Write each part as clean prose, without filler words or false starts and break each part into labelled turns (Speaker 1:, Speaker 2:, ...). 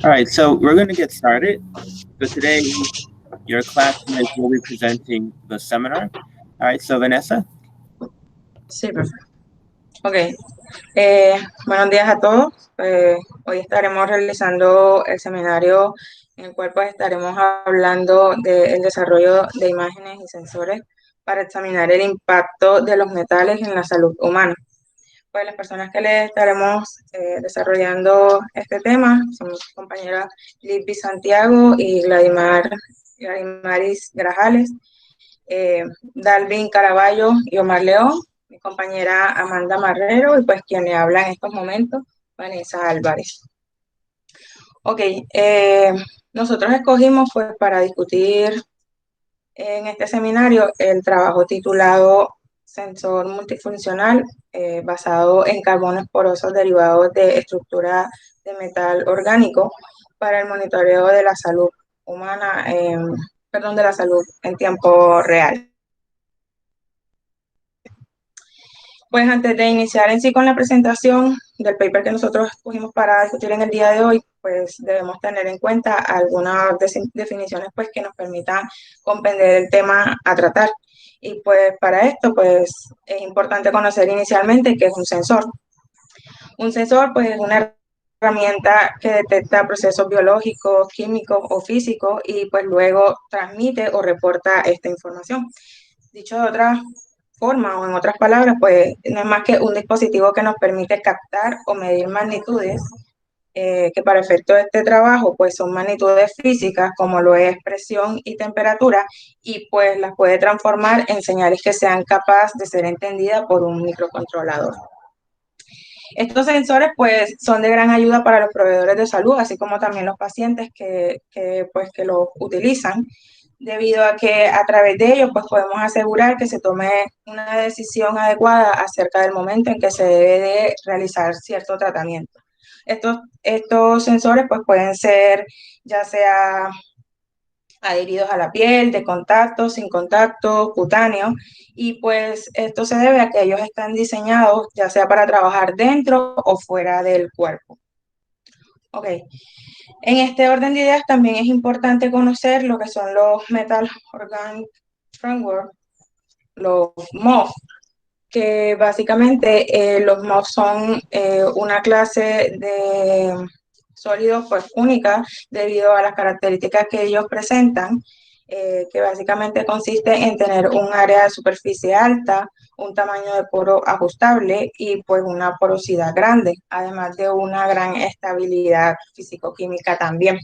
Speaker 1: All right, so we're going to get started. So today, your classmates will be presenting the seminar. All right, so Vanessa.
Speaker 2: Sí, perfecto. Ok. Buenos días a todos. Hoy estaremos realizando el seminario en el cual pues estaremos hablando del desarrollo de imágenes y sensores para examinar el impacto de los metales en la salud humana. Pues las personas que les estaremos desarrollando este tema son mis compañeras Libby Santiago y Gladimaris Grajales, Dalvin Caraballo y Omar León, mi compañera Amanda Marrero y pues quien le habla en estos momentos, Vanessa Álvarez. Ok, nosotros escogimos pues para discutir en este seminario el trabajo titulado Sensor multifuncional basado en carbonos porosos derivados de estructura de metal orgánico para el monitoreo de la salud humana, de la salud en tiempo real. Pues antes de iniciar en sí con la presentación del paper que nosotros escogimos para discutir en el día de hoy, pues debemos tener en cuenta algunas definiciones pues que nos permitan comprender el tema a tratar. Y pues para esto pues es importante conocer inicialmente qué es un sensor. Un sensor pues es una herramienta que detecta procesos biológicos, químicos o físicos y pues luego transmite o reporta esta información. Dicho de otra forma o en otras palabras, pues no es más que un dispositivo que nos permite captar o medir magnitudes que para efecto de este trabajo pues son magnitudes físicas como lo es presión y temperatura y pues las puede transformar en señales que sean capaces de ser entendidas por un microcontrolador. Estos sensores pues son de gran ayuda para los proveedores de salud, así como también los pacientes que los utilizan, debido a que a través de ellos pues podemos asegurar que se tome una decisión adecuada acerca del momento en que se debe de realizar cierto tratamiento. Estos sensores pues pueden ser ya sea adheridos a la piel, de contacto, sin contacto, cutáneo, y pues esto se debe a que ellos están diseñados ya sea para trabajar dentro o fuera del cuerpo. Ok, en este orden de ideas también es importante conocer lo que son los Metal Organic Framework, los MOF, que básicamente los MOF son una clase de sólidos pues única debido a las características que ellos presentan, que básicamente consiste en tener un área de superficie alta, un tamaño de poro ajustable y pues una porosidad grande, además de una gran estabilidad físico-química también.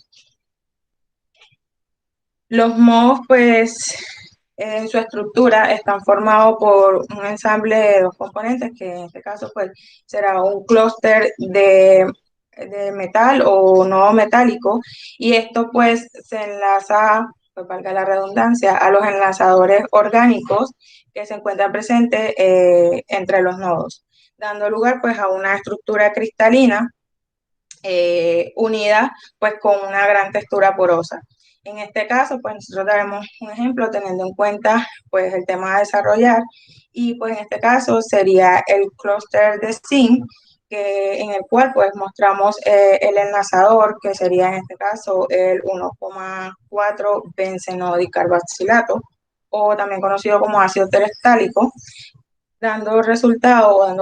Speaker 2: Los MOF pues en su estructura están formados por un ensamble de dos componentes, que en este caso pues será un clúster de metal o no metálico, y esto pues se enlaza, pues valga la redundancia, a los enlazadores orgánicos que se encuentran presentes entre los nodos, dando lugar pues a una estructura cristalina unida pues con una gran textura porosa. En este caso, pues nosotros daremos un ejemplo teniendo en cuenta pues el tema a desarrollar, y pues en este caso sería el clúster de zinc, en el cual pues mostramos el enlazador, que sería en este caso el 1,4 benceno dicarboxilato, o también conocido como ácido terestálico, dando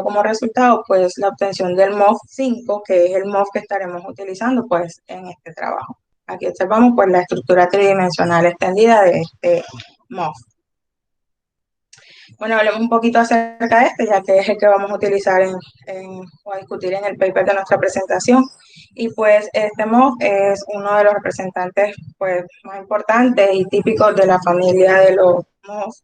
Speaker 2: como resultado pues la obtención del MOF 5, que es el MOF que estaremos utilizando pues en este trabajo. Aquí observamos pues la estructura tridimensional extendida de este MOF. Bueno, hablemos un poquito acerca de este, ya que es el que vamos a utilizar o a discutir en el paper de nuestra presentación. Y pues este MOF es uno de los representantes pues más importantes y típicos de la familia de los MOF.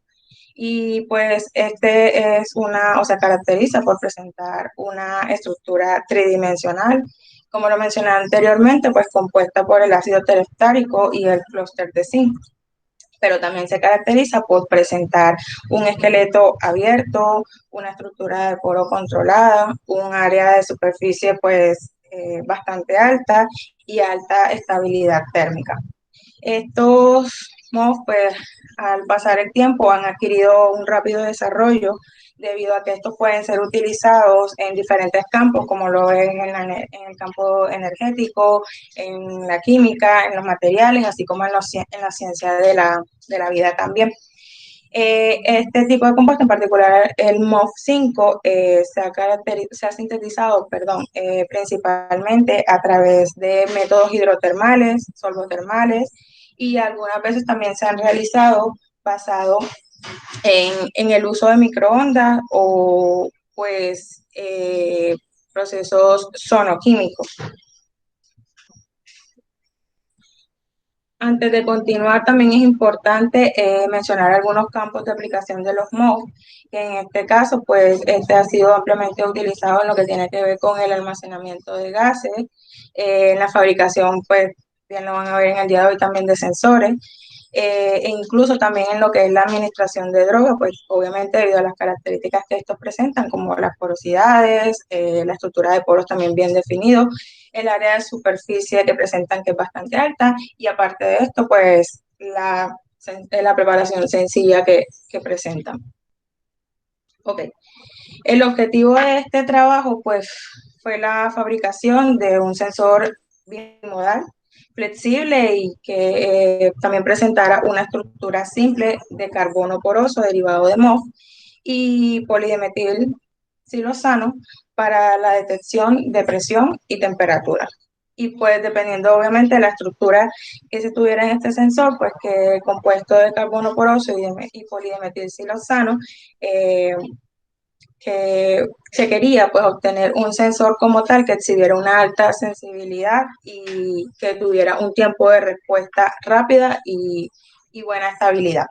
Speaker 2: Y pues se caracteriza por presentar una estructura tridimensional, como lo mencioné anteriormente, pues compuesta por el ácido terestárico y el clúster de zinc, pero también se caracteriza por presentar un esqueleto abierto, una estructura de poro controlada, un área de superficie pues bastante alta y alta estabilidad térmica. Estos MOF, pues, al pasar el tiempo han adquirido un rápido desarrollo debido a que estos pueden ser utilizados en diferentes campos, como lo es en el campo energético, en la química, en los materiales, así como en la ciencia de la vida también. Este tipo de compuesto, en particular el MOF5, se ha sintetizado, principalmente a través de métodos hidrotermales, solvotermales, y algunas veces también se han realizado basado en el uso de microondas o pues procesos sonoquímicos. Antes de continuar, también es importante mencionar algunos campos de aplicación de los MOOC, que en este caso, pues, este ha sido ampliamente utilizado en lo que tiene que ver con el almacenamiento de gases, en la fabricación, pues, bien lo van a ver en el día de hoy también de sensores, e incluso también en lo que es la administración de drogas, pues obviamente debido a las características que estos presentan, como las porosidades, la estructura de poros también bien definido, el área de superficie que presentan que es bastante alta, y aparte de esto, pues la preparación sencilla que presentan. Ok, el objetivo de este trabajo, pues, fue la fabricación de un sensor bimodal, flexible y que también presentara una estructura simple de carbono poroso derivado de MOF y polidimetil silosano para la detección de presión y temperatura. Y pues dependiendo obviamente de la estructura que se tuviera en este sensor, pues que compuesto de carbono poroso y polidimetil silosano, que se quería pues obtener un sensor como tal que exhibiera una alta sensibilidad y que tuviera un tiempo de respuesta rápida y buena estabilidad.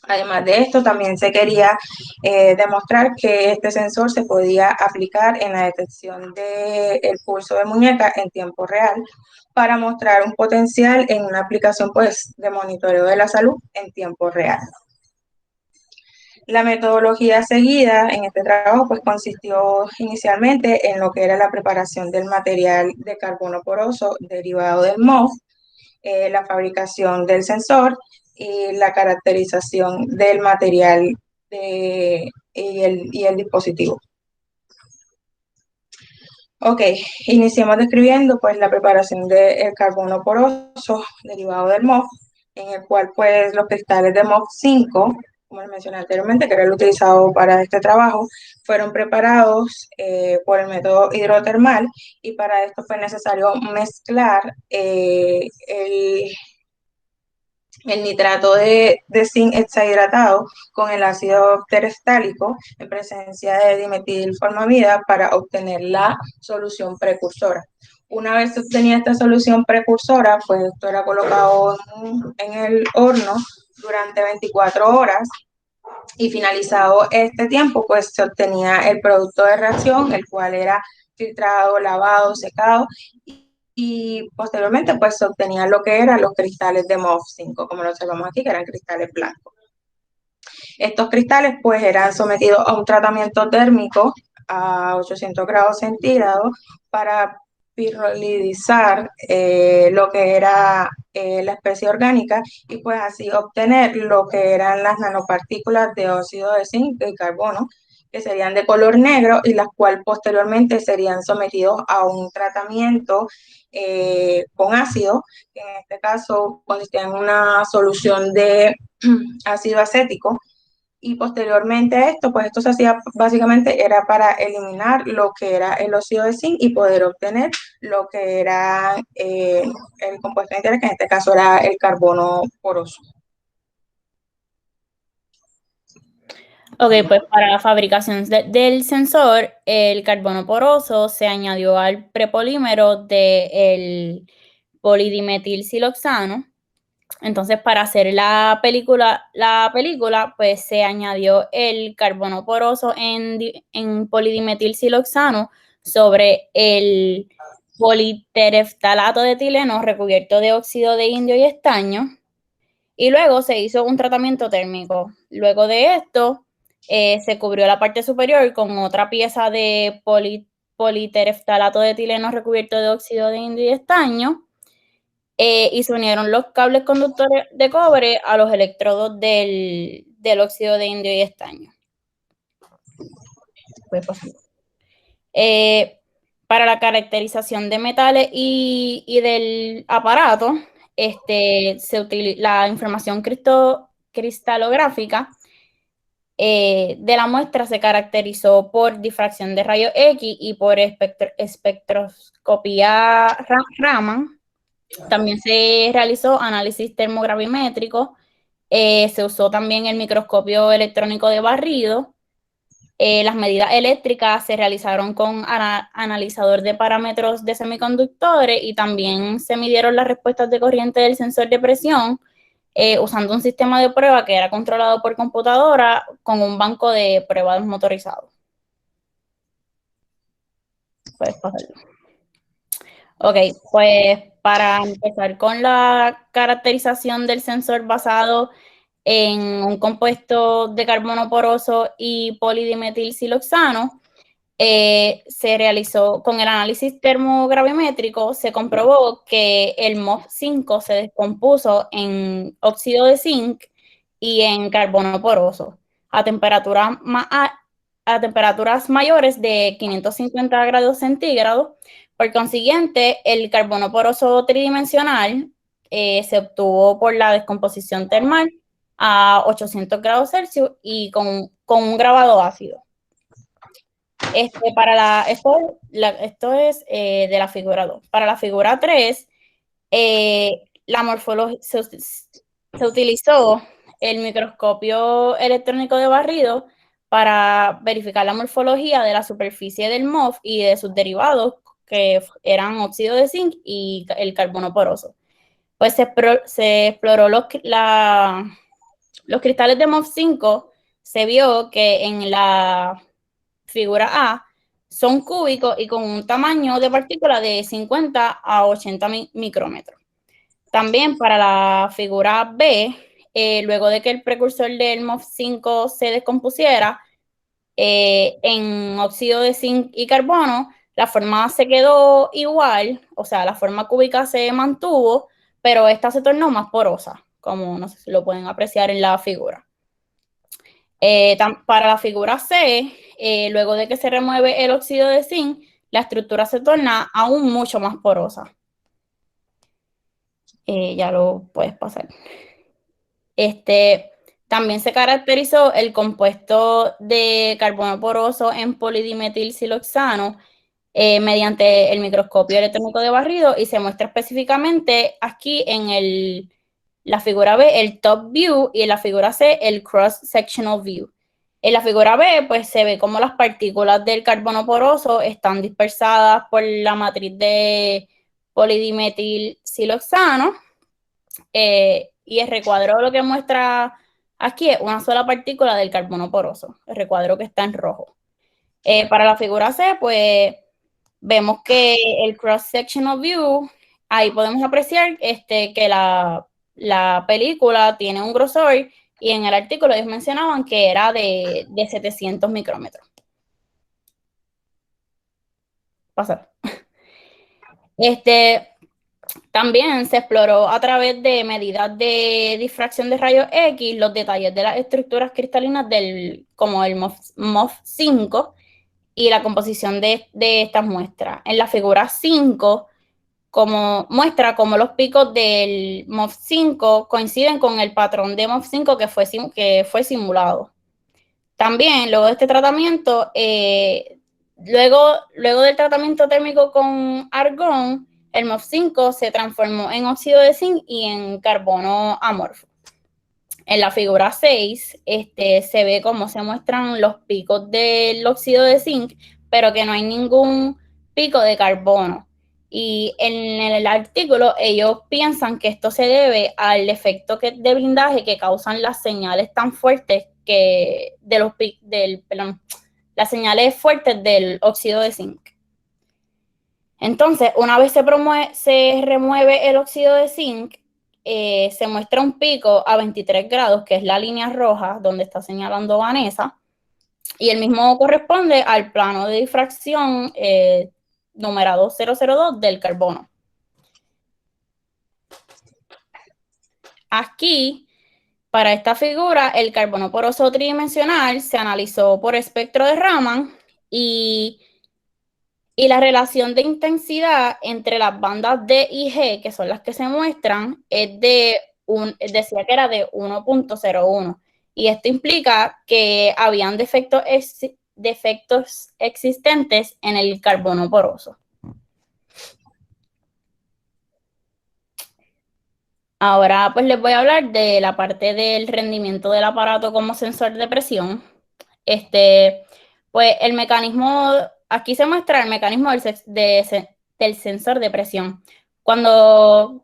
Speaker 2: Además de esto, también se quería demostrar que este sensor se podía aplicar en la detección del pulso de muñeca en tiempo real para mostrar un potencial en una aplicación pues, de monitoreo de la salud en tiempo real. La metodología seguida en este trabajo pues consistió inicialmente en lo que era la preparación del material de carbono poroso derivado del MOF, la fabricación del sensor y la caracterización del material y el dispositivo. Ok, iniciamos describiendo pues la preparación del carbono poroso derivado del MOF, en el cual pues los cristales de MOF5, como les mencioné anteriormente, que era el utilizado para este trabajo, fueron preparados por el método hidrotermal, y para esto fue necesario mezclar el nitrato de zinc hexahidratado con el ácido terestálico en presencia de dimetilformamida para obtener la solución precursora. Una vez se obtenía esta solución precursora, pues esto era colocado en el horno durante 24 horas, y finalizado este tiempo, pues se obtenía el producto de reacción, el cual era filtrado, lavado, secado, y posteriormente pues se obtenían lo que eran los cristales de MOF5, como lo observamos aquí, que eran cristales blancos. Estos cristales pues eran sometidos a un tratamiento térmico a 800 grados centígrados para pirrolidizar lo que era la especie orgánica, y pues así obtener lo que eran las nanopartículas de óxido de zinc y carbono, que serían de color negro y las cuales posteriormente serían sometidos a un tratamiento con ácido, que en este caso consistía en una solución de ácido acético, y posteriormente a esto, pues esto se hacía básicamente era para eliminar lo que era el óxido de zinc y poder obtener lo que era el compuesto de interés, que en este caso era el carbono poroso.
Speaker 3: Ok, pues para la fabricación del sensor, el carbono poroso se añadió al prepolímero del polidimetilsiloxano. Entonces, para hacer la película, pues se añadió el carbono poroso en polidimetilsiloxano sobre el politereftalato de etileno recubierto de óxido de indio y estaño, y luego se hizo un tratamiento térmico. Luego de esto, se cubrió la parte superior con otra pieza de politereftalato de etileno recubierto de óxido de indio y estaño, y se unieron los cables conductores de cobre a los electrodos del óxido de indio y estaño. Puede pasar. Para la caracterización de metales y del aparato, la información cristalográfica de la muestra se caracterizó por difracción de rayos X y por espectroscopía Raman. También se realizó análisis termogravimétrico, se usó también el microscopio electrónico de barrido. Las medidas eléctricas se realizaron con analizador de parámetros de semiconductores y también se midieron las respuestas de corriente del sensor de presión usando un sistema de prueba que era controlado por computadora con un banco de pruebas motorizado. Puedes pasarlo. Ok, pues para empezar con la caracterización del sensor basado en un compuesto de carbono poroso y polidimetilsiloxano, se realizó con el análisis termogravimétrico, se comprobó que el MOF5 se descompuso en óxido de zinc y en carbono poroso a temperaturas mayores de 550 grados centígrados. Por consiguiente, el carbono poroso tridimensional se obtuvo por la descomposición termal a 800 grados Celsius y con un grabado ácido. Esto es de la figura 2. Para la figura 3, la morfología se utilizó el microscopio electrónico de barrido para verificar la morfología de la superficie del MOF y de sus derivados, que eran óxido de zinc y el carbono poroso. Pues se exploró los cristales de MOF5, se vio que en la figura A son cúbicos y con un tamaño de partícula de 50 a 80 micrómetros. También para la figura B, luego de que el precursor del MOF5 se descompusiera en óxido de zinc y carbono, la forma se quedó igual, o sea, la forma cúbica se mantuvo, pero esta se tornó más porosa, como no sé si lo pueden apreciar en la figura. Para la figura C, luego de que se remueve el óxido de zinc, la estructura se torna aún mucho más porosa. Ya lo puedes pasar. También se caracterizó el compuesto de carbono poroso en polidimetilsiloxano mediante el microscopio electrónico de barrido y se muestra específicamente aquí en la figura B el top view y en la figura C el cross-sectional view. En la figura B, pues se ve como las partículas del carbono poroso están dispersadas por la matriz de polidimetilsiloxano y el recuadro lo que muestra aquí es una sola partícula del carbono poroso, el recuadro que está en rojo. Para la figura C, pues vemos que el cross-sectional view, ahí podemos apreciar que la película tiene un grosor y en el artículo ellos mencionaban que era de 700 micrómetros. Pasar. También se exploró a través de medidas de difracción de rayos X los detalles de las estructuras cristalinas como el MOF5 y la composición de estas muestras. En la figura 5, muestra cómo los picos del MOF5 coinciden con el patrón de MOF5 que fue simulado. También, luego de este tratamiento, luego del tratamiento térmico con argón, el MOF5 se transformó en óxido de zinc y en carbono amorfo. En la figura 6, se ve cómo se muestran los picos del óxido de zinc, pero que no hay ningún pico de carbono. Y en el artículo ellos piensan que esto se debe al efecto de blindaje que causan las señales tan fuertes las señales fuertes del óxido de zinc. Entonces, una vez se remueve el óxido de zinc, se muestra un pico a 23 grados, que es la línea roja donde está señalando Vanessa, y el mismo corresponde al plano de difracción numerado 002 del carbono. Aquí, para esta figura, el carbono poroso tridimensional se analizó por espectro de Raman y la relación de intensidad entre las bandas D y G, que son las que se muestran, decía que era de 1.01. Y esto implica que habían defectos existentes en el carbono poroso. Ahora pues les voy a hablar de la parte del rendimiento del aparato como sensor de presión. Pues el mecanismo, aquí se muestra el mecanismo del sensor de presión.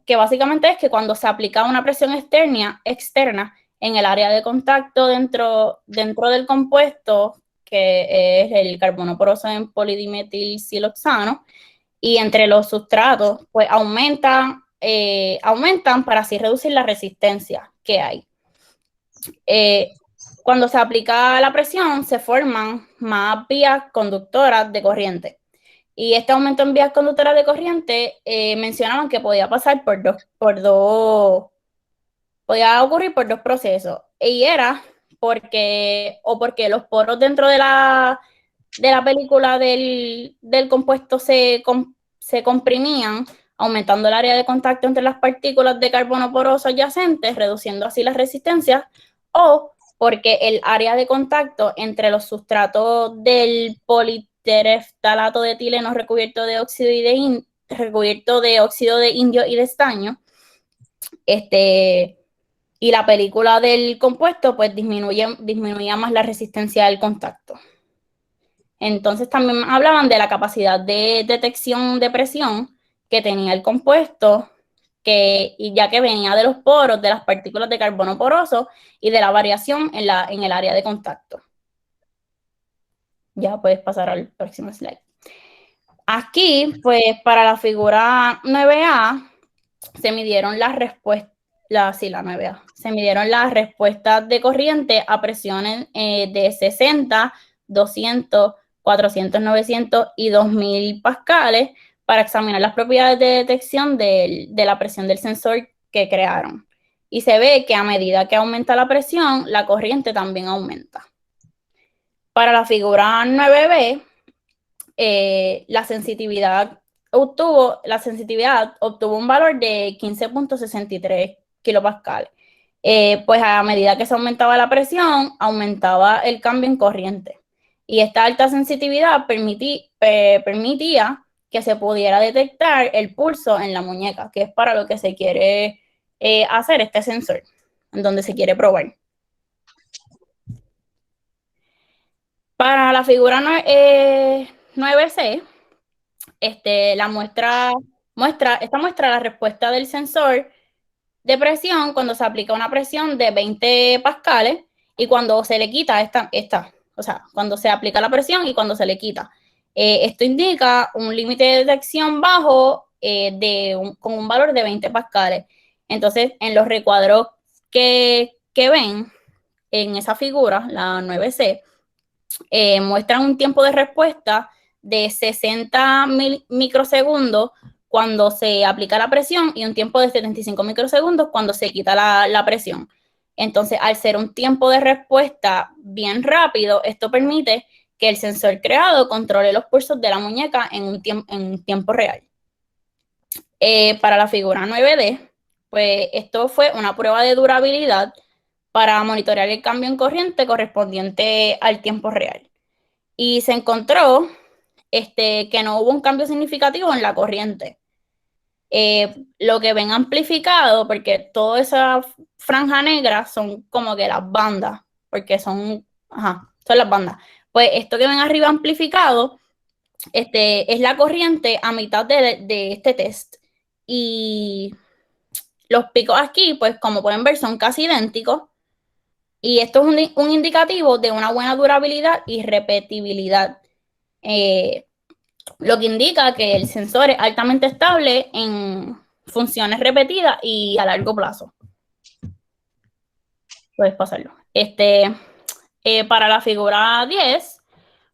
Speaker 3: Que básicamente es que cuando se aplica una presión externa en el área de contacto dentro del compuesto, que es el carbono poroso en polidimetilsiloxano, y entre los sustratos, pues aumentan para así reducir la resistencia que hay. Cuando se aplica la presión, se forman más vías conductoras de corriente. Y este aumento en vías conductoras de corriente mencionaban que podía pasar podía ocurrir por dos procesos. Y era porque los poros dentro de la película del compuesto se comprimían, aumentando el área de contacto entre las partículas de carbono poroso adyacentes, reduciendo así la resistencia, o porque el área de contacto entre los sustratos del politereftalato de etileno recubierto de óxido de indio y de estaño, y la película del compuesto, pues disminuía más la resistencia del contacto. Entonces también hablaban de la capacidad de detección de presión que tenía el compuesto, y ya que venía de los poros, de las partículas de carbono poroso y de la variación en el área de contacto. Ya puedes pasar al próximo slide. Aquí, pues para la figura 9A, se midieron las respuestas. La 9A. Se midieron las respuestas de corriente a presiones de 60, 200, 400, 900 y 2000 pascales para examinar las propiedades de detección de la presión del sensor que crearon. Y se ve que a medida que aumenta la presión, la corriente también aumenta. Para la figura 9B, la sensitividad obtuvo un valor de 15.63 kilopascales. Pues a medida que se aumentaba la presión, aumentaba el cambio en corriente. Y esta alta sensitividad permitía que se pudiera detectar el pulso en la muñeca, que es para lo que se quiere hacer este sensor, en donde se quiere probar. Para la figura 9C, esta muestra la respuesta del sensor de presión cuando se aplica una presión de 20 pascales y cuando se le quita cuando se aplica la presión y cuando se le quita. Esto indica un límite de detección bajo con un valor de 20 pascales. Entonces, en los recuadros que ven en esa figura, la 9C, muestran un tiempo de respuesta de 60 microsegundos cuando se aplica la presión y un tiempo de 75 microsegundos cuando se quita la presión. Entonces, al ser un tiempo de respuesta bien rápido, esto permite que el sensor creado controle los pulsos de la muñeca en tiempo real. Para la figura 9D, pues esto fue una prueba de durabilidad para monitorear el cambio en corriente correspondiente al tiempo real. Y se encontró que no hubo un cambio significativo en la corriente. Lo que ven amplificado, porque toda esa franja negra son como que las bandas, porque son las bandas. Pues esto que ven arriba amplificado es la corriente a mitad de este test. Y los picos aquí, pues como pueden ver, son casi idénticos. Y esto es un indicativo de una buena durabilidad y repetibilidad. Lo que indica que el sensor es altamente estable en funciones repetidas y a largo plazo. Puedes pasarlo. Para la figura 10,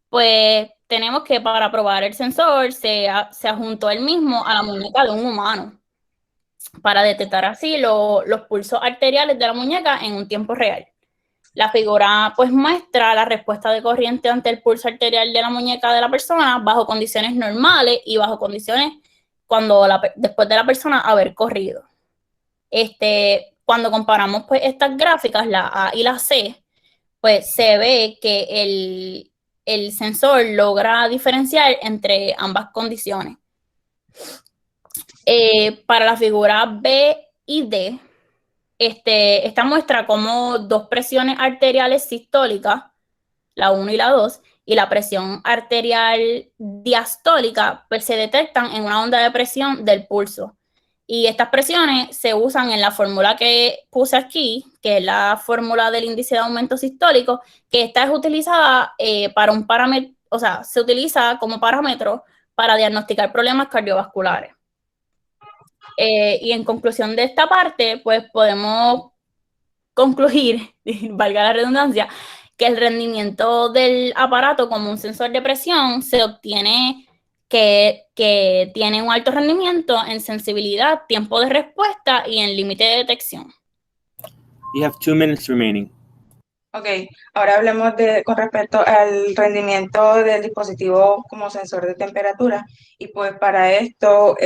Speaker 3: pues tenemos que para probar el sensor se adjuntó el mismo a la muñeca de un humano para detectar así los pulsos arteriales de la muñeca en un tiempo real. La figura pues muestra la respuesta de corriente ante el pulso arterial de la muñeca de la persona bajo condiciones normales y bajo condiciones después de la persona haber corrido. Cuando comparamos pues estas gráficas, la A y la C, pues se ve que el sensor logra diferenciar entre ambas condiciones. Para la figura B y D, esta muestra como dos presiones arteriales sistólicas, la 1 y la 2, y la presión arterial diastólica, pues se detectan en una onda de presión del pulso. Y estas presiones se usan en la fórmula que puse aquí, que es la fórmula del índice de aumento sistólico, que esta es utilizada para un parámetro, o sea, se utiliza como parámetro para diagnosticar problemas cardiovasculares. Y en conclusión de esta parte, pues podemos concluir, valga la redundancia, que el rendimiento del aparato como un sensor de presión se obtiene que tiene un alto rendimiento en sensibilidad, tiempo de respuesta y en límite de detección.
Speaker 1: You have 2 minutes remaining.
Speaker 2: Ok, ahora hablemos con respecto al rendimiento del dispositivo como sensor de temperatura. Y pues para esto,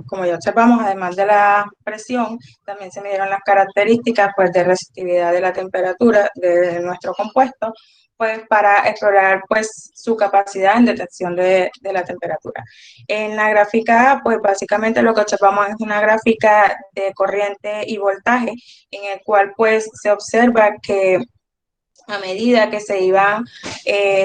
Speaker 2: como ya observamos, además de la presión, también se midieron las características pues, de resistividad de la temperatura de nuestro compuesto, pues para explorar pues su capacidad en detección de la temperatura. En la gráfica, pues básicamente lo que observamos es una gráfica de corriente y voltaje, en el cual pues se observa que a medida que se iba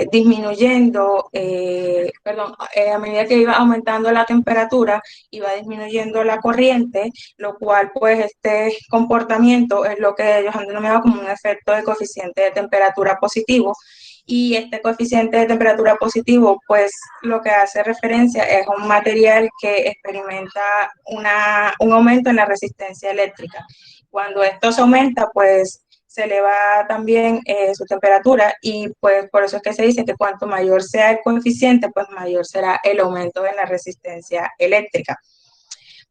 Speaker 2: disminuyendo, a medida que iba aumentando la temperatura, iba disminuyendo la corriente, lo cual pues este comportamiento es lo que ellos han denominado como un efecto de coeficiente de temperatura positivo. Y este coeficiente de temperatura positivo, pues lo que hace referencia es a un material que experimenta un aumento en la resistencia eléctrica. Cuando esto se aumenta, pues se eleva también su temperatura y pues por eso es que se dice que cuanto mayor sea el coeficiente, pues mayor será el aumento en la resistencia eléctrica.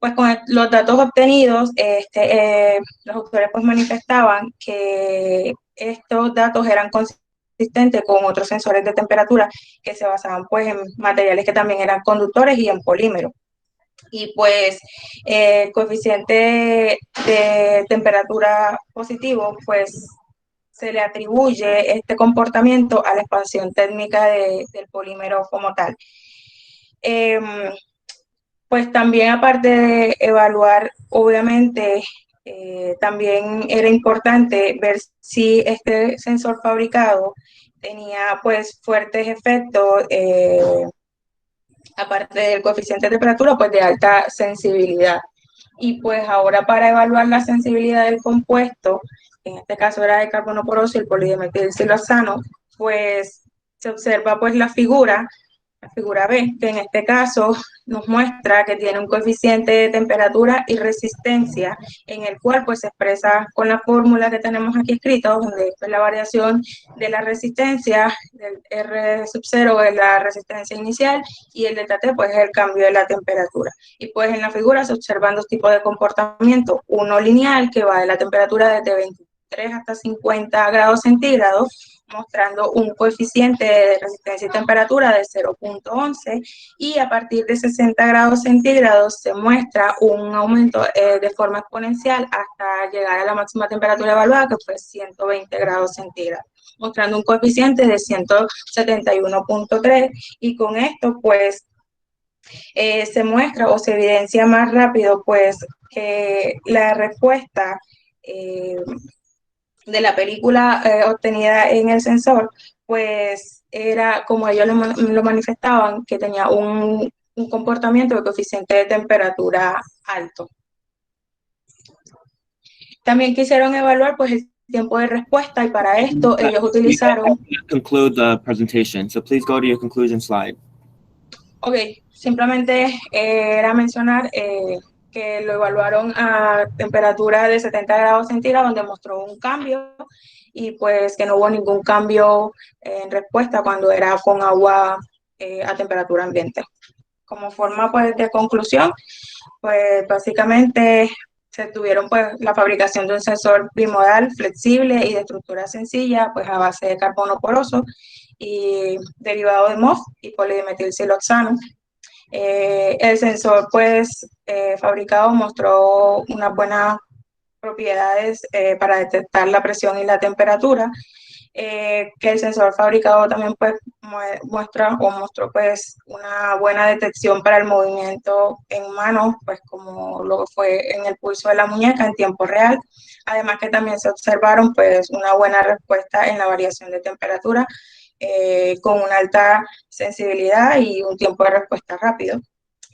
Speaker 2: Pues con los datos obtenidos, los autores pues manifestaban que estos datos eran consistentes con otros sensores de temperatura que se basaban pues en materiales que también eran conductores y en polímero. Y pues el coeficiente de temperatura positivo, pues se le atribuye este comportamiento a la expansión térmica del polímero como tal. Pues también aparte de evaluar, obviamente, también era importante ver si este sensor fabricado tenía pues fuertes efectos, aparte del coeficiente de temperatura, pues de alta sensibilidad. Y pues ahora para evaluar la sensibilidad del compuesto, en este caso era el carbono poroso y el polimetilsiloxano, pues se observa pues la figura B, que en este caso nos muestra que tiene un coeficiente de temperatura y resistencia, en el cual pues se expresa con la fórmula que tenemos aquí escrita, donde es la variación de la resistencia, del R sub 0 es la resistencia inicial y el delta T pues es el cambio de la temperatura. Y pues en la figura se observan dos tipos de comportamiento, uno lineal que va de la temperatura desde 23 hasta 50 grados centígrados, mostrando un coeficiente de resistencia y temperatura de 0.11 y a partir de 60 grados centígrados se muestra un aumento de forma exponencial hasta llegar a la máxima temperatura evaluada, que fue 120 grados centígrados, mostrando un coeficiente de 171.3 y con esto pues se muestra o se evidencia más rápido pues que la respuesta de la película obtenida en el sensor, pues era como ellos lo manifestaban, que tenía un comportamiento de coeficiente de temperatura alto. También quisieron evaluar pues el tiempo de respuesta y para esto ellos utilizaron...
Speaker 1: Conclude the presentation, so please go to your conclusion slide.
Speaker 2: Ok, simplemente era mencionar que lo evaluaron a temperatura de 70 grados centígrados, donde mostró un cambio y pues que no hubo ningún cambio en respuesta cuando era con agua a temperatura ambiente. Como forma pues de conclusión, pues básicamente se tuvieron pues la fabricación de un sensor bimodal flexible y de estructura sencilla, pues a base de carbono poroso y derivado de MOF y polidimetilsiloxano. El sensor pues fabricado mostró unas buenas propiedades para detectar la presión y la temperatura, que el sensor fabricado también pues mostró pues una buena detección para el movimiento en manos, pues como lo fue en el pulso de la muñeca en tiempo real. Además que también se observaron pues una buena respuesta en la variación de temperatura con una alta sensibilidad y un tiempo de respuesta rápido.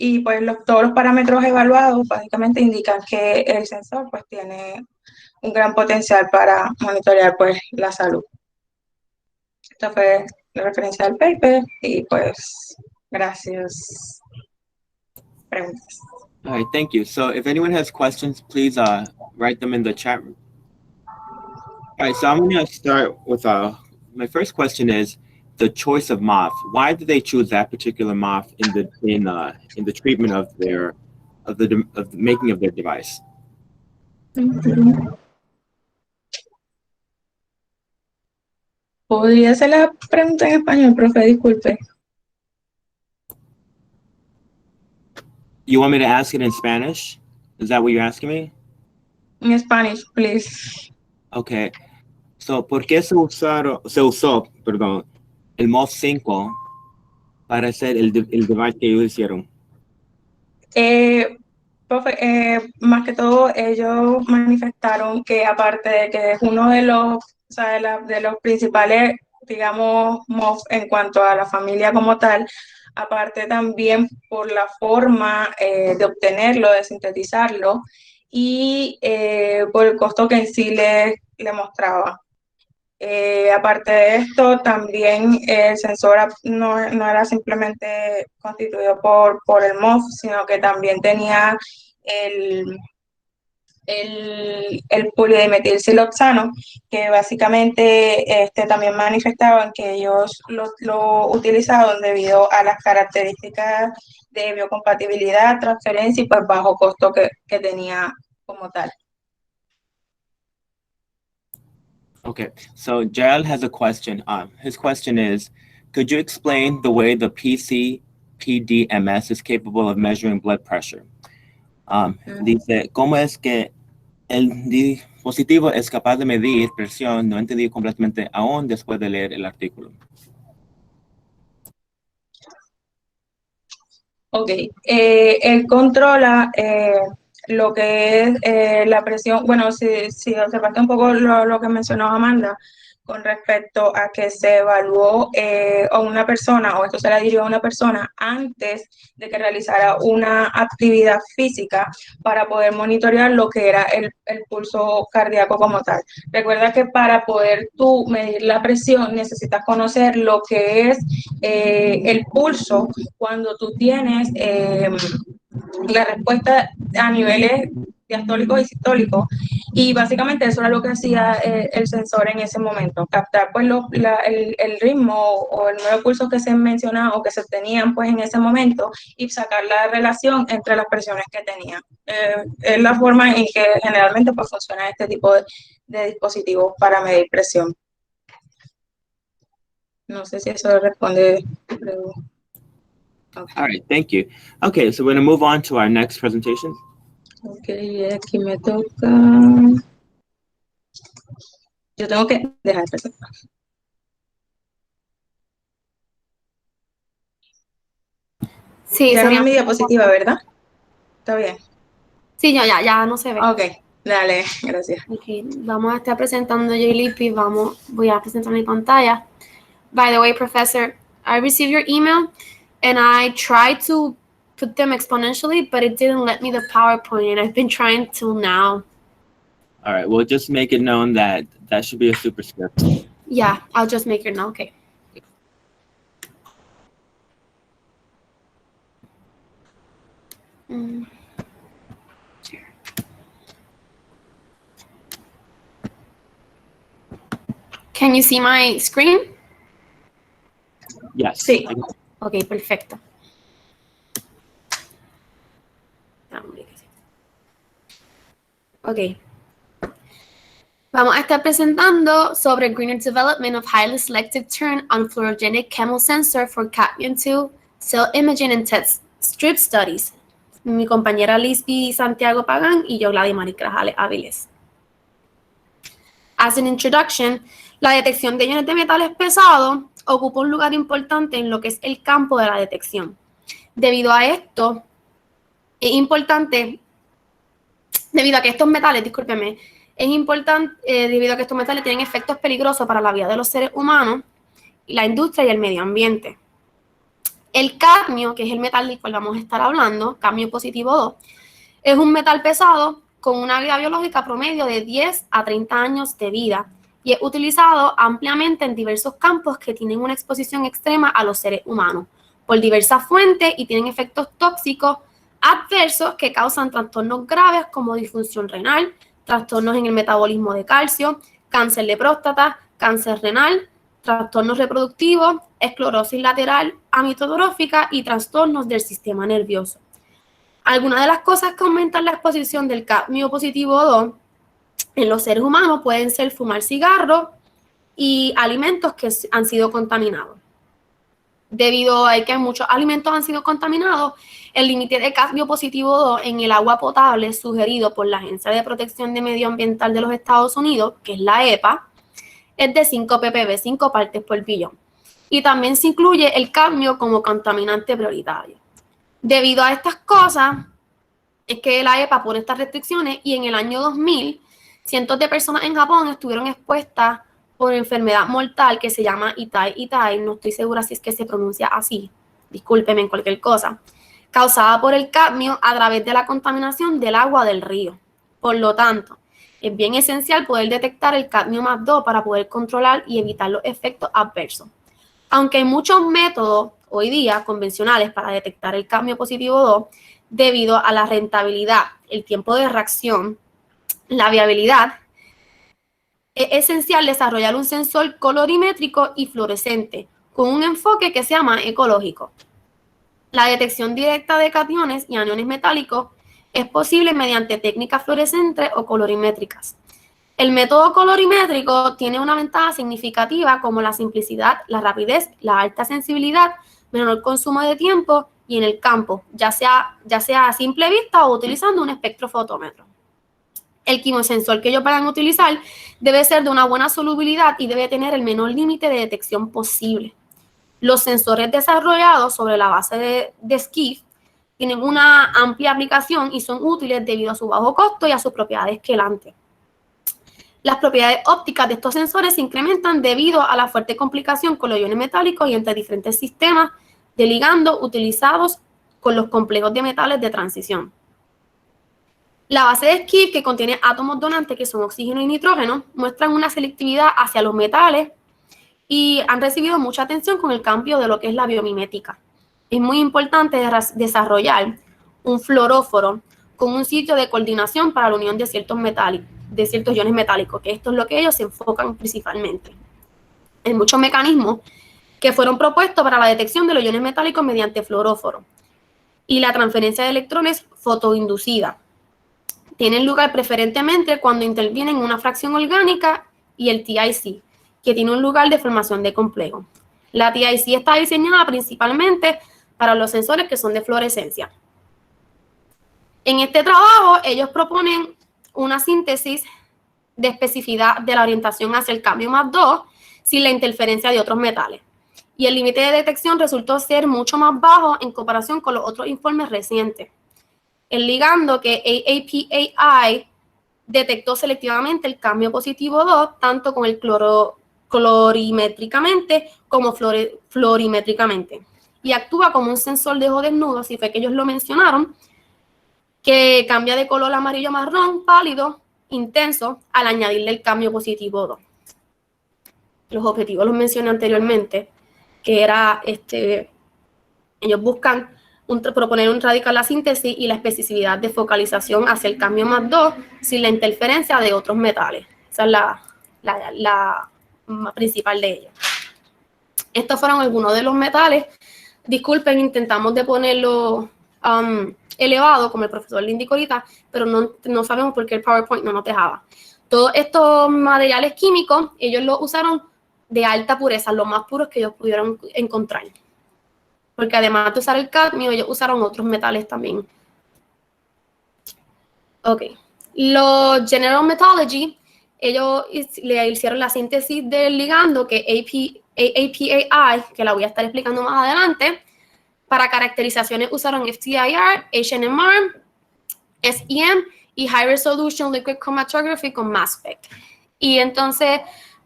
Speaker 2: Y pues todos los parámetros evaluados básicamente indican que el sensor pues tiene un gran potencial para monitorear pues la salud. Esta fue la referencia del paper y pues gracias. Preguntas.
Speaker 1: All right, thank you. So if anyone has questions, please write them in the chat room. All right, so I'm going to start with my first question is the choice of MOF. Why did they choose that particular MOF in the treatment of the making of their device?
Speaker 2: ¿Podría hacer la pregunta en español, profe? Disculpe.
Speaker 1: You want me to ask it in Spanish? Is that what you're asking me?
Speaker 2: In Spanish, please.
Speaker 1: Okay. So, ¿por qué se usó, perdón, el MOF 5 para hacer el device que ellos hicieron?
Speaker 2: Profe, más que todo, ellos manifestaron que aparte de que es uno de los, o sea, de los principales, digamos, MOF en cuanto a la familia como tal, aparte también por la forma de obtenerlo, de sintetizarlo y por el costo que en sí le mostraba. Aparte de esto, también el sensor no era simplemente constituido por el MOF, sino que también tenía el polidimetilsiloxano, que básicamente también manifestaban que ellos lo utilizaban debido a las características de biocompatibilidad, transferencia y pues bajo costo que tenía como tal.
Speaker 1: Okay, so Gerald has a question. His question is, could you explain the way the PCPDMS is capable of measuring blood pressure? Dice, ¿cómo es que el dispositivo es capaz de medir presión? No entendí completamente aún después de leer el artículo.
Speaker 2: Ok, él controla lo que es la presión. Bueno, si observaste un poco lo que mencionó Amanda con respecto a que se evaluó a una persona, o esto se le dirigió a una persona antes de que realizara una actividad física para poder monitorear lo que era el pulso cardíaco como tal. Recuerda que para poder tú medir la presión necesitas conocer lo que es el pulso cuando tú tienes la respuesta a niveles diastólicos y sistólicos, y básicamente eso era lo que hacía el sensor en ese momento, captar pues el ritmo o el número de pulsos que se mencionaban o que se tenían pues en ese momento y sacar la relación entre las presiones que tenían. Es la forma en que generalmente pues funciona este tipo de dispositivos para medir presión. No sé si eso responde.
Speaker 1: Okay. All right, thank you. Okay, so we're going to move on to our next presentation.
Speaker 2: Ok, aquí me toca. Yo tengo que dejar de presentar.
Speaker 4: Sí,
Speaker 2: Ya no
Speaker 4: sería
Speaker 2: es mi diapositiva, ¿verdad? Está bien.
Speaker 4: Sí, ya no se ve.
Speaker 2: Ok, dale, gracias.
Speaker 4: Ok, vamos a estar presentando JLP. Voy a presentar mi pantalla. By the way, Professor, I received your email and I tried to put them exponentially, but it didn't let me the PowerPoint, and I've been trying till now.
Speaker 1: All right, well, just make it known that should be a superscript.
Speaker 4: Yeah, I'll just make it now. Okay. Can you see my screen?
Speaker 1: Yes.
Speaker 2: Sí.
Speaker 4: Ok, perfecto. Ok. Vamos a estar presentando sobre Greener development of highly selective turn on fluorogenic chemosensor for cadmium-2 cell imaging and test strip studies. Mi compañera Lisby Santiago Pagán y yo, Gladys Grajales Áviles. As an introduction, la detección de iones de metales pesados ocupa un lugar importante en lo que es el campo de la detección. Debido a esto, es importante, debido a que estos metales tienen efectos peligrosos para la vida de los seres humanos, la industria y el medio ambiente. El cadmio, que es el metal del cual vamos a estar hablando, cadmio positivo 2, es un metal pesado con una vida biológica promedio de 10 a 30 años de vida y es utilizado ampliamente en diversos campos que tienen una exposición extrema a los seres humanos por diversas fuentes y tienen efectos tóxicos adversos que causan trastornos graves como disfunción renal, trastornos en el metabolismo de calcio, cáncer de próstata, cáncer renal, trastornos reproductivos, esclerosis lateral amiotrófica y trastornos del sistema nervioso. Algunas de las cosas que aumentan la exposición del cadmio positivo 2 en los seres humanos pueden ser fumar cigarros y alimentos que han sido contaminados. Debido a que muchos alimentos han sido contaminados, el límite de cadmio positivo 2 en el agua potable sugerido por la Agencia de Protección de Medio Ambiental de los Estados Unidos, que es la EPA, es de 5 ppb, 5 partes por billón. Y también se incluye el cadmio como contaminante prioritario. Debido a estas cosas, es que la EPA pone estas restricciones y en el año 2000, cientos de personas en Japón estuvieron expuestas por enfermedad mortal que se llama Itai, no estoy segura si es que se pronuncia así, discúlpenme en cualquier cosa, causada por el cadmio a través de la contaminación del agua del río. Por lo tanto, es bien esencial poder detectar el cadmio más 2 para poder controlar y evitar los efectos adversos. Aunque hay muchos métodos hoy día convencionales para detectar el cadmio positivo 2, debido a la rentabilidad, el tiempo de reacción, la viabilidad, es esencial desarrollar un sensor colorimétrico y fluorescente con un enfoque que sea más ecológico. La detección directa de cationes y aniones metálicos es posible mediante técnicas fluorescentes o colorimétricas. El método colorimétrico tiene una ventaja significativa como la simplicidad, la rapidez, la alta sensibilidad, menor consumo de tiempo y en el campo, ya sea a simple vista o utilizando un espectrofotómetro. El quimosensor que ellos van a utilizar debe ser de una buena solubilidad y debe tener el menor límite de detección posible. Los sensores desarrollados sobre la base de SCIF tienen una amplia aplicación y son útiles debido a su bajo costo y a sus propiedades quelantes. Las propiedades ópticas de estos sensores se incrementan debido a la fuerte complicación con los iones metálicos y entre diferentes sistemas de ligando utilizados con los complejos de metales de transición. La base de SCIF, que contiene átomos donantes que son oxígeno y nitrógeno, muestran una selectividad hacia los metales y han recibido mucha atención con el cambio de lo que es la biomimética. Es muy importante desarrollar un fluoróforo con un sitio de coordinación para la unión de ciertos iones metálicos, que esto es lo que ellos se enfocan principalmente. Hay muchos mecanismos que fueron propuestos para la detección de los iones metálicos mediante fluoróforo y la transferencia de electrones fotoinducida. Tienen lugar preferentemente cuando intervienen una fracción orgánica y el TIC, que tiene un lugar de formación de complejo. La TIC está diseñada principalmente para los sensores que son de fluorescencia. En este trabajo, ellos proponen una síntesis de especificidad de la orientación hacia el cadmio más 2 sin la interferencia de otros metales. Y el límite de detección resultó ser mucho más bajo en comparación con los otros informes recientes. El ligando que AAPAI detectó selectivamente el cadmio positivo 2 tanto con el colorimétricamente como fluorimétricamente y actúa como un sensor de ojo desnudo, si fue que ellos lo mencionaron, que cambia de color amarillo marrón pálido intenso al añadirle el cadmio positivo 2. Los objetivos los mencioné anteriormente, que era ellos buscan proponer un radical la síntesis y la especificidad de focalización hacia el cadmio más 2 sin la interferencia de otros metales. Esa es la principal de ellos. Estos fueron algunos de los metales. Disculpen, intentamos de ponerlo elevado, como el profesor le indicó ahorita, pero no sabemos por qué el PowerPoint no nos dejaba. Todos estos materiales químicos, ellos los usaron de alta pureza, los más puros que ellos pudieron encontrar. Porque además de usar el cadmio, ellos usaron otros metales también. Ok. Los General Metallurgy, ellos le hicieron la síntesis del ligando, que APAI, que la voy a estar explicando más adelante. Para caracterizaciones usaron FTIR, HNMR, SEM y High Resolution Liquid Chromatography con Mass Spec. Y entonces,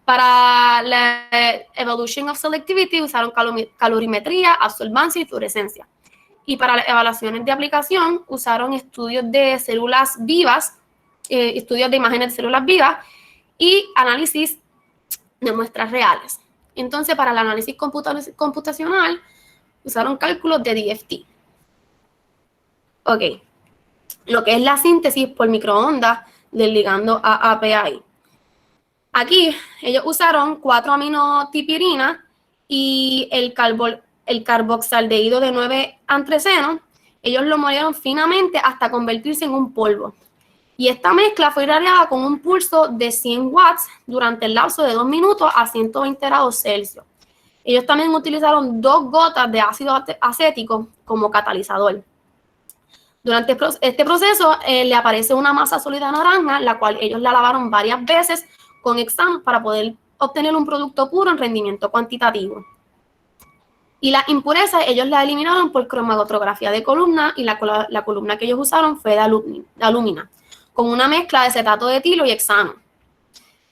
Speaker 4: para la Evaluation of Selectivity usaron calorimetría, absorbancia y fluorescencia. Y para las evaluaciones de aplicación usaron estudios de células vivas, estudios de imágenes de células vivas y análisis de muestras reales. Entonces, para el análisis computacional usaron cálculos de DFT. Ok. Lo que es la síntesis por microondas del ligando AAPI. Aquí ellos usaron 4-aminotipirina y el carboxaldehído de 9-antreceno. Ellos lo molieron finamente hasta convertirse en un polvo. Y esta mezcla fue irradiada con un pulso de 100 watts durante el lapso de 2 minutos a 120 grados Celsius. Ellos también utilizaron 2 gotas de ácido acético como catalizador. Durante este proceso le aparece una masa sólida naranja, la cual ellos la lavaron varias veces con hexano para poder obtener un producto puro en rendimiento cuantitativo. Y las impurezas ellos las eliminaron por cromatografía de columna y la columna que ellos usaron fue de alúmina, con una mezcla de acetato de etilo y hexano.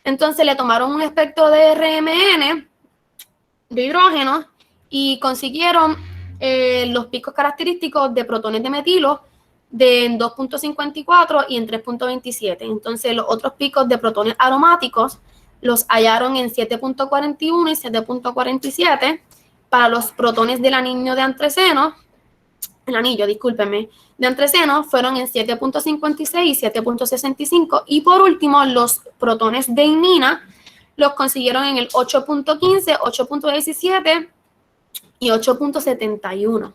Speaker 4: Entonces le tomaron un espectro de RMN de hidrógeno y consiguieron los picos característicos de protones de metilo en 2.54 y en 3.27. Entonces los otros picos de protones aromáticos los hallaron en 7.41 y 7.47. Para los protones del anillo de antreceno, de antreceno fueron en 7.56 y 7.65. Y por último, los protones de imina los consiguieron en el 8.15, 8.17 y 8.71.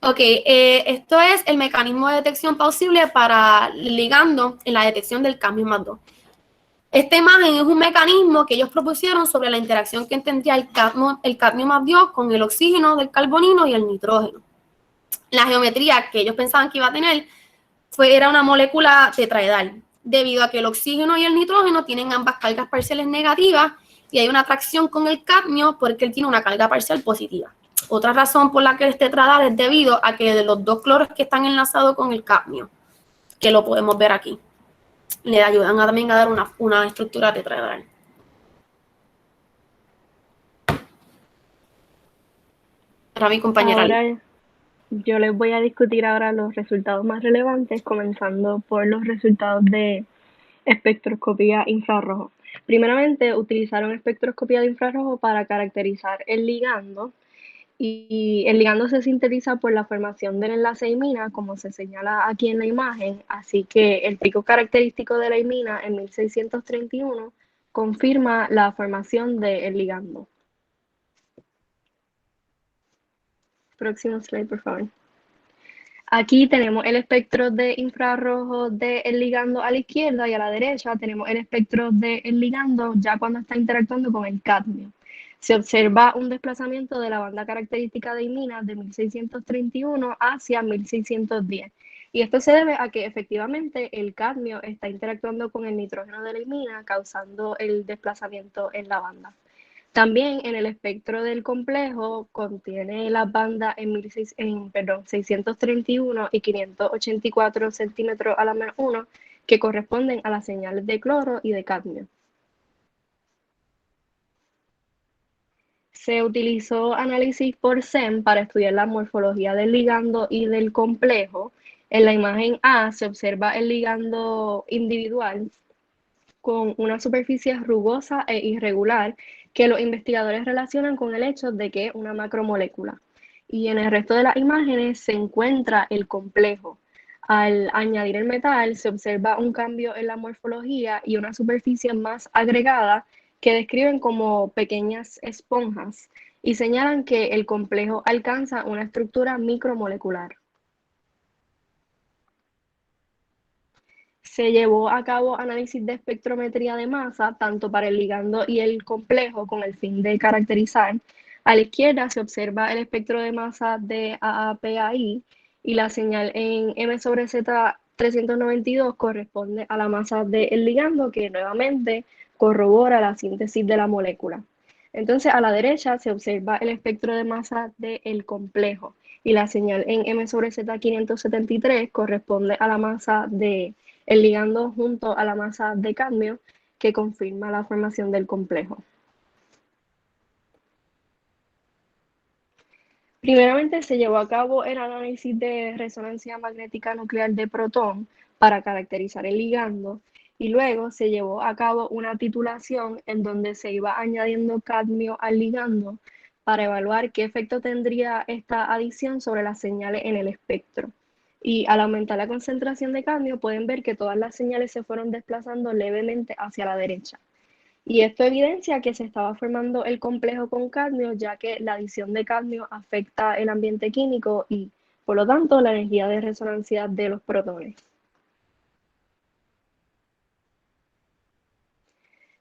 Speaker 4: Ok, esto es el mecanismo de detección plausible para ligando en la detección del cadmio más 2. Esta imagen es un mecanismo que ellos propusieron sobre la interacción que tendría el cadmio más 2 con el oxígeno del carbonino y el nitrógeno. La geometría que ellos pensaban que iba a tener era una molécula tetraedral, debido a que el oxígeno y el nitrógeno tienen ambas cargas parciales negativas y hay una atracción con el cadmio porque él tiene una carga parcial positiva. Otra razón por la que es tetraedral es debido a que de los 2 cloros que están enlazados con el cadmio, que lo podemos ver aquí, le ayudan también a dar una estructura tetraedral. Ahora mi compañera.
Speaker 5: Ahora yo les voy a discutir ahora los resultados más relevantes, comenzando por los resultados de espectroscopía infrarrojo. Primeramente, utilizaron espectroscopía de infrarrojo para caracterizar el ligando, y el ligando se sintetiza por la formación del enlace imina, como se señala aquí en la imagen, así que el pico característico de la imina en 1631 confirma la formación del ligando. Próximo slide, por favor. Aquí tenemos el espectro de infrarrojo del ligando a la izquierda y a la derecha tenemos el espectro del ligando ya cuando está interactuando con el cadmio. Se observa un desplazamiento de la banda característica de imina de 1631 hacia 1610. Y esto se debe a que efectivamente el cadmio está interactuando con el nitrógeno de la imina, causando el desplazamiento en la banda. También en el espectro del complejo contiene las bandas en 631 y 584 centímetros a la menos 1, que corresponden a las señales de cloro y de cadmio. Se utilizó análisis por SEM para estudiar la morfología del ligando y del complejo. En la imagen A se observa el ligando individual con una superficie rugosa e irregular que los investigadores relacionan con el hecho de que es una macromolécula. Y en el resto de las imágenes se encuentra el complejo. Al añadir el metal se observa un cambio en la morfología y una superficie más agregada que describen como pequeñas esponjas. y señalan que el complejo alcanza una estructura micromolecular. Se llevó a cabo análisis de espectrometría de masa, tanto para el ligando y el complejo, con el fin de caracterizar. A la izquierda se observa el espectro de masa de AAPAI y la señal en M sobre Z 392 corresponde a la masa del ligando, que nuevamente corrobora la síntesis de la molécula. Entonces, a la derecha se observa el espectro de masa del complejo y la señal en M sobre Z 573 corresponde a la masa de el ligando junto a la masa de cadmio, que confirma la formación del complejo. Primeramente se llevó a cabo el análisis de resonancia magnética nuclear de protón para caracterizar el ligando, y luego se llevó a cabo una titulación en donde se iba añadiendo cadmio al ligando para evaluar qué efecto tendría esta adición sobre las señales en el espectro. Y al aumentar la concentración de cadmio, pueden ver que todas las señales se fueron desplazando levemente hacia la derecha. Y esto evidencia que se estaba formando el complejo con cadmio, ya que la adición de cadmio afecta el ambiente químico y, por lo tanto, la energía de resonancia de los protones.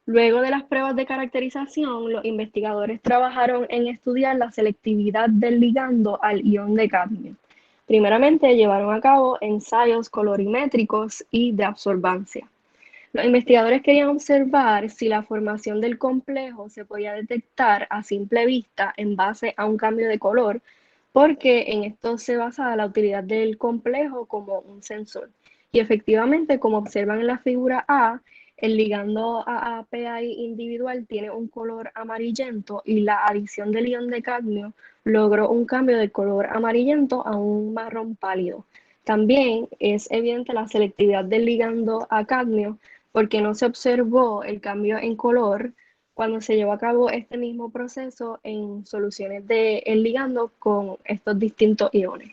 Speaker 5: Luego de las pruebas de caracterización, los investigadores trabajaron en estudiar la selectividad del ligando al ion de cadmio. Primeramente, llevaron a cabo ensayos colorimétricos y de absorbancia. Los investigadores querían observar si la formación del complejo se podía detectar a simple vista en base a un cambio de color, porque en esto se basa la utilidad del complejo como un sensor. Y efectivamente, como observan en la figura A, el ligando AAPI individual tiene un color amarillento y la adición del ion de cadmio logró un cambio de color amarillento a un marrón pálido. También es evidente la selectividad del ligando a cadmio porque no se observó el cambio en color cuando se llevó a cabo este mismo proceso en soluciones del ligando con estos distintos iones.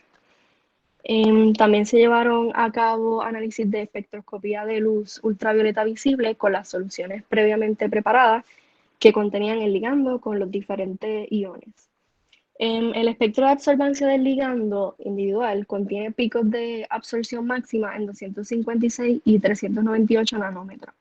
Speaker 5: También se llevaron a cabo análisis de espectroscopía de luz ultravioleta visible con las soluciones previamente preparadas que contenían el ligando con los diferentes iones. El espectro de absorbancia del ligando individual contiene picos de absorción máxima en 256 y 398 nanómetros.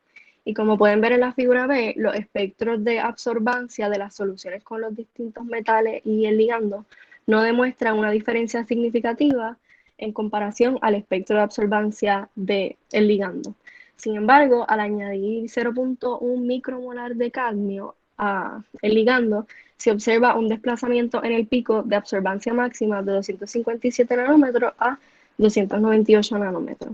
Speaker 5: Y como pueden ver en la figura B, los espectros de absorbancia de las soluciones con los distintos metales y el ligando no demuestran una diferencia significativa en comparación al espectro de absorbancia del ligando. Sin embargo, al añadir 0.1 micromolar de cadmio a el ligando, se observa un desplazamiento en el pico de absorbancia máxima de 257 nanómetros a 298 nanómetros.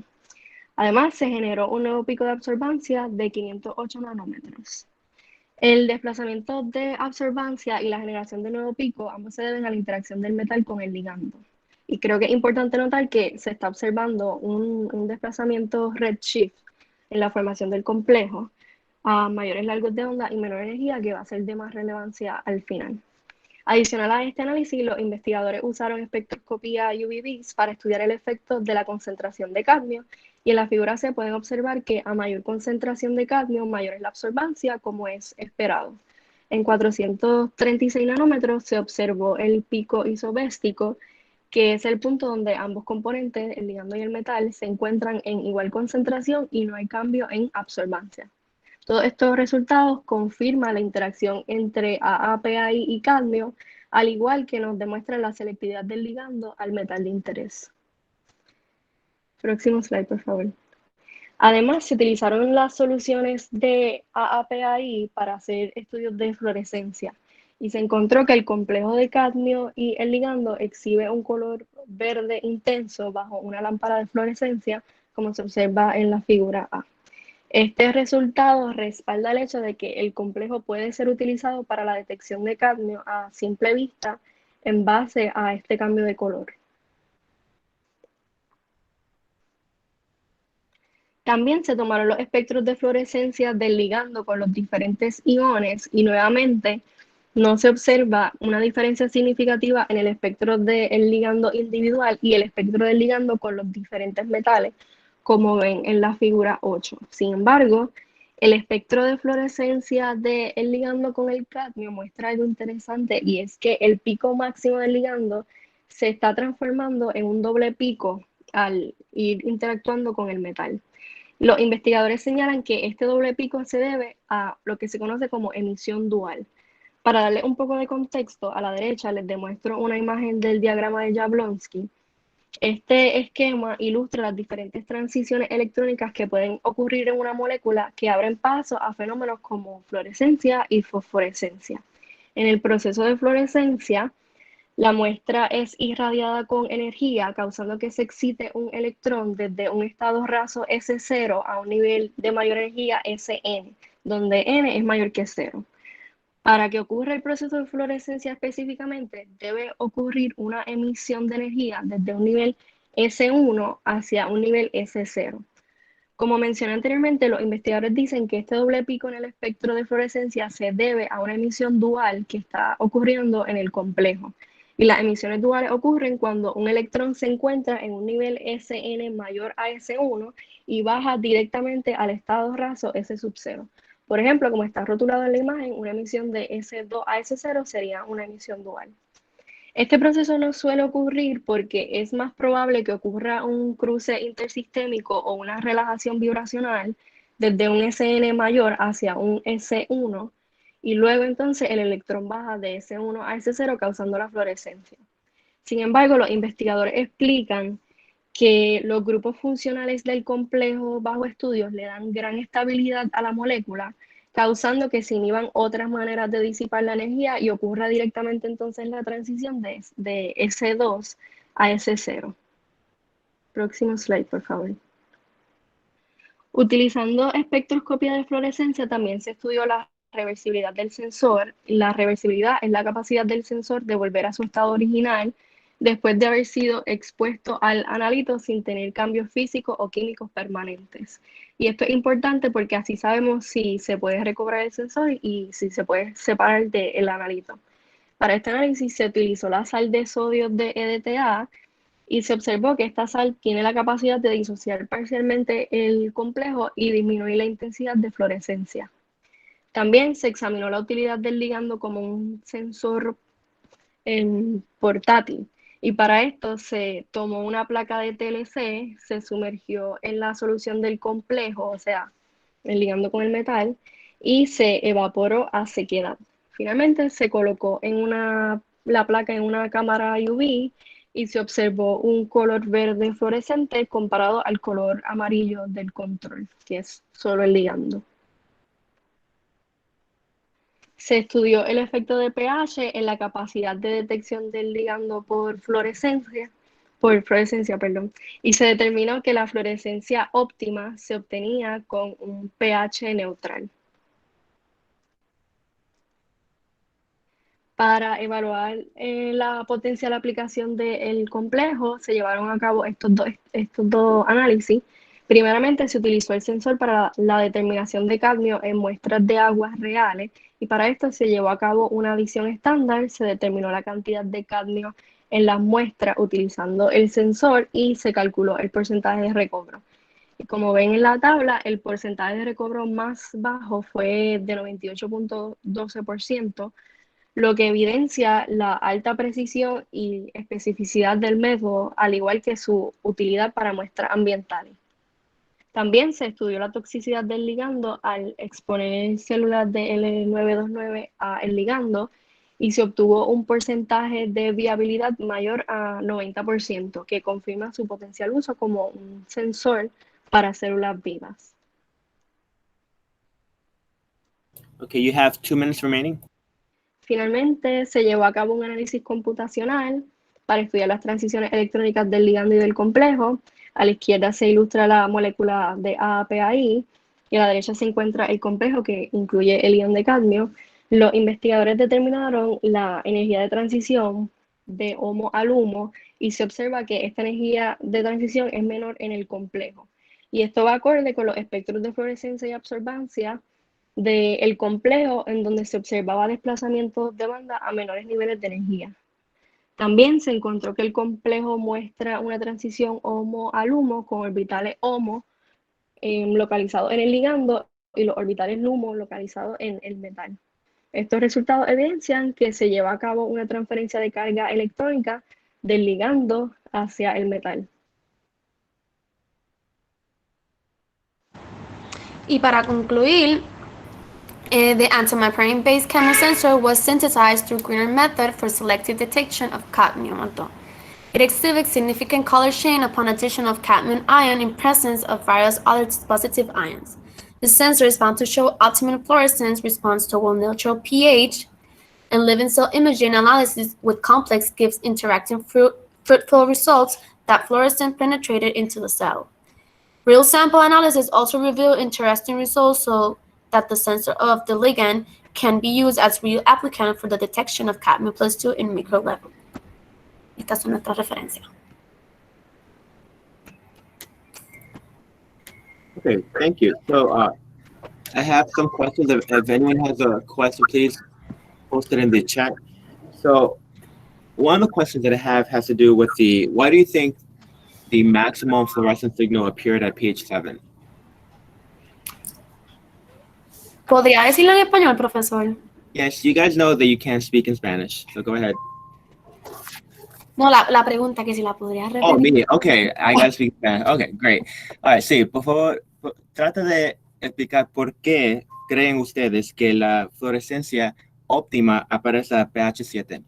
Speaker 5: Además, se generó un nuevo pico de absorbancia de 508 nanómetros. El desplazamiento de absorbancia y la generación de nuevo pico, ambos se deben a la interacción del metal con el ligando. Y creo que es importante notar que se está observando un desplazamiento redshift en la formación del complejo a mayores largos de onda y menor energía, que va a ser de más relevancia al final. Adicional a este análisis, los investigadores usaron espectroscopía UV-Vis para estudiar el efecto de la concentración de cadmio, y en la figura se pueden observar que a mayor concentración de cadmio, mayor es la absorbancia, como es esperado. En 436 nanómetros se observó el pico isobéstico, que es el punto donde ambos componentes, el ligando y el metal, se encuentran en igual concentración y no hay cambio en absorbancia. Todos estos resultados confirman la interacción entre AAPI y cadmio, al igual que nos demuestran la selectividad del ligando al metal de interés. Próximo slide, por favor. Además, se utilizaron las soluciones de AAPI para hacer estudios de fluorescencia y se encontró que el complejo de cadmio y el ligando exhibe un color verde intenso bajo una lámpara de fluorescencia, como se observa en la figura A. Este resultado respalda el hecho de que el complejo puede ser utilizado para la detección de cadmio a simple vista en base a este cambio de color. También se tomaron los espectros de fluorescencia del ligando con los diferentes iones y nuevamente no se observa una diferencia significativa en el espectro del ligando individual y el espectro del ligando con los diferentes metales, como ven en la figura 8. Sin embargo, El espectro de fluorescencia del ligando con el cadmio muestra algo interesante y es que el pico máximo del ligando se está transformando en un doble pico al ir interactuando con el metal. Los investigadores señalan que este doble pico se debe a lo que se conoce como emisión dual. Para darle un poco de contexto, a la derecha les demuestro una imagen del diagrama de Jablonski. Este esquema ilustra las diferentes transiciones electrónicas que pueden ocurrir en una molécula que abren paso a fenómenos como fluorescencia y fosforescencia. En el proceso de fluorescencia, la muestra es irradiada con energía, causando que se excite un electrón desde un estado raso S0 a un nivel de mayor energía Sn, donde n es mayor que 0. Para que ocurra el proceso de fluorescencia específicamente, debe ocurrir una emisión de energía desde un nivel S1 hacia un nivel S0. Como mencioné anteriormente, los investigadores dicen que este doble pico en el espectro de fluorescencia se debe a una emisión dual que está ocurriendo en el complejo. Y las emisiones duales ocurren cuando un electrón se encuentra en un nivel Sn mayor a S1 y baja directamente al estado raso S sub 0. Por ejemplo, como está rotulado en la imagen, una emisión de S2 a S0 sería una emisión dual. Este proceso no suele ocurrir porque es más probable que ocurra un cruce intersistémico o una relajación vibracional desde un Sn mayor hacia un S1 y luego entonces el electrón baja de S1 a S0 causando la fluorescencia. Sin embargo, los investigadores explican que los grupos funcionales del complejo bajo estudios le dan gran estabilidad a la molécula, causando que se inhiban otras maneras de disipar la energía y ocurra directamente entonces la transición de S2 a S0. Próximo slide, por favor. Utilizando espectroscopia de fluorescencia también se estudió la reversibilidad del sensor. La reversibilidad es la capacidad del sensor de volver a su estado original después de haber sido expuesto al analito sin tener cambios físicos o químicos permanentes. Y esto es importante porque así sabemos si se puede recobrar el sensor y si se puede separar del analito. Para este análisis se utilizó la sal de sodio de EDTA y se observó que esta sal tiene la capacidad de disociar parcialmente el complejo y disminuir la intensidad de fluorescencia. También se examinó la utilidad del ligando como un sensor portátil. Y para esto se tomó una placa de TLC, se sumergió en la solución del complejo, o sea, el ligando con el metal, y se evaporó a sequedad. Finalmente se colocó la placa en una cámara UV y se observó un color verde fluorescente comparado al color amarillo del control, que es solo el ligando. Se estudió el efecto de pH en la capacidad de detección del ligando por fluorescencia, y se determinó que la fluorescencia óptima se obtenía con un pH neutral. Para evaluar la potencial aplicación del complejo, se llevaron a cabo estos dos análisis. Primeramente, se utilizó el sensor para la determinación de cadmio en muestras de aguas reales y para esto se llevó a cabo una adición estándar, se determinó la cantidad de cadmio en las muestras utilizando el sensor y se calculó el porcentaje de recobro. Y como ven en la tabla, el porcentaje de recobro más bajo fue de 98.12%, lo que evidencia la alta precisión y especificidad del método, al igual que su utilidad para muestras ambientales. También se estudió la toxicidad del ligando al exponer células de L929 al ligando y se obtuvo un porcentaje de viabilidad mayor a 90%, que confirma su potencial uso como un sensor para células vivas.
Speaker 1: Okay, you have 2 minutes remaining.
Speaker 5: Finalmente, se llevó a cabo un análisis computacional para estudiar las transiciones electrónicas del ligando y del complejo. A la izquierda se ilustra la molécula de AAPAI y a la derecha se encuentra el complejo que incluye el ion de cadmio. Los investigadores determinaron la energía de transición de HOMO al HUMO y se observa que esta energía de transición es menor en el complejo. Y esto va acorde con los espectros de fluorescencia y absorbancia del complejo en donde se observaba desplazamiento de banda a menores niveles de energía. También se encontró que el complejo muestra una transición HOMO al HUMO con orbitales HOMO localizados en el ligando y los orbitales LUMO localizados en el metal. Estos resultados evidencian que se lleva a cabo una transferencia de carga electrónica del ligando hacia el metal.
Speaker 4: Y para concluir, the antimembrane-based chemosensor was synthesized through Greener method for selective detection of cadmium. It exhibits significant color change upon addition of cadmium ion in presence of various other positive ions. The sensor is found to show optimum fluorescence response to a neutral pH, and living cell imaging analysis with complex gives interacting fruitful results that fluorescence penetrated into the cell. Real sample analysis also revealed interesting results so that the sensor of the ligand can be used as real applicant for the detection of cadmium plus 2 in micro level. Estas son nuestras referencias.
Speaker 1: Okay, thank you. So I have some questions. If anyone has a question, please post it in the chat. So one of the questions that I have has to do with why do you think the maximum fluorescence signal appeared at pH 7?
Speaker 4: ¿Podría decirlo en español, profesor?
Speaker 1: Yes, you guys know that you can't speak in Spanish, so go ahead.
Speaker 4: No, la pregunta que si la podría repetir.
Speaker 1: Oh, me. Okay, I gotta speak Spanish. Okay, great. All right, sí, por favor, trata de explicar por qué creen ustedes que la fluorescencia óptima aparece a pH 7.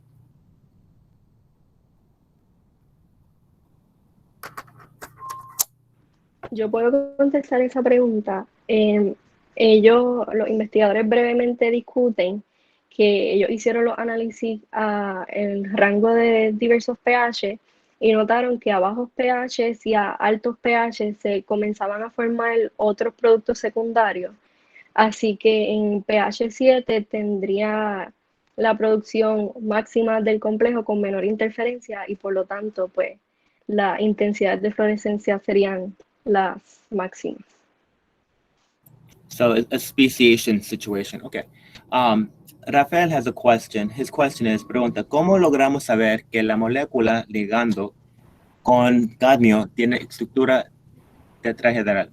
Speaker 5: Yo puedo contestar esa pregunta. Los investigadores brevemente discuten que ellos hicieron los análisis a el rango de diversos pH y notaron que a bajos pH y a altos pH se comenzaban a formar otros productos secundarios. Así que en pH 7 tendría la producción máxima del complejo con menor interferencia y por lo tanto, pues, la intensidad de fluorescencia serían las máximas.
Speaker 1: So a speciation situation. Okay. Rafael has a question. His question is, pregunta, ¿cómo logramos saber que la molécula ligando con cadmio tiene estructura tetrahedral?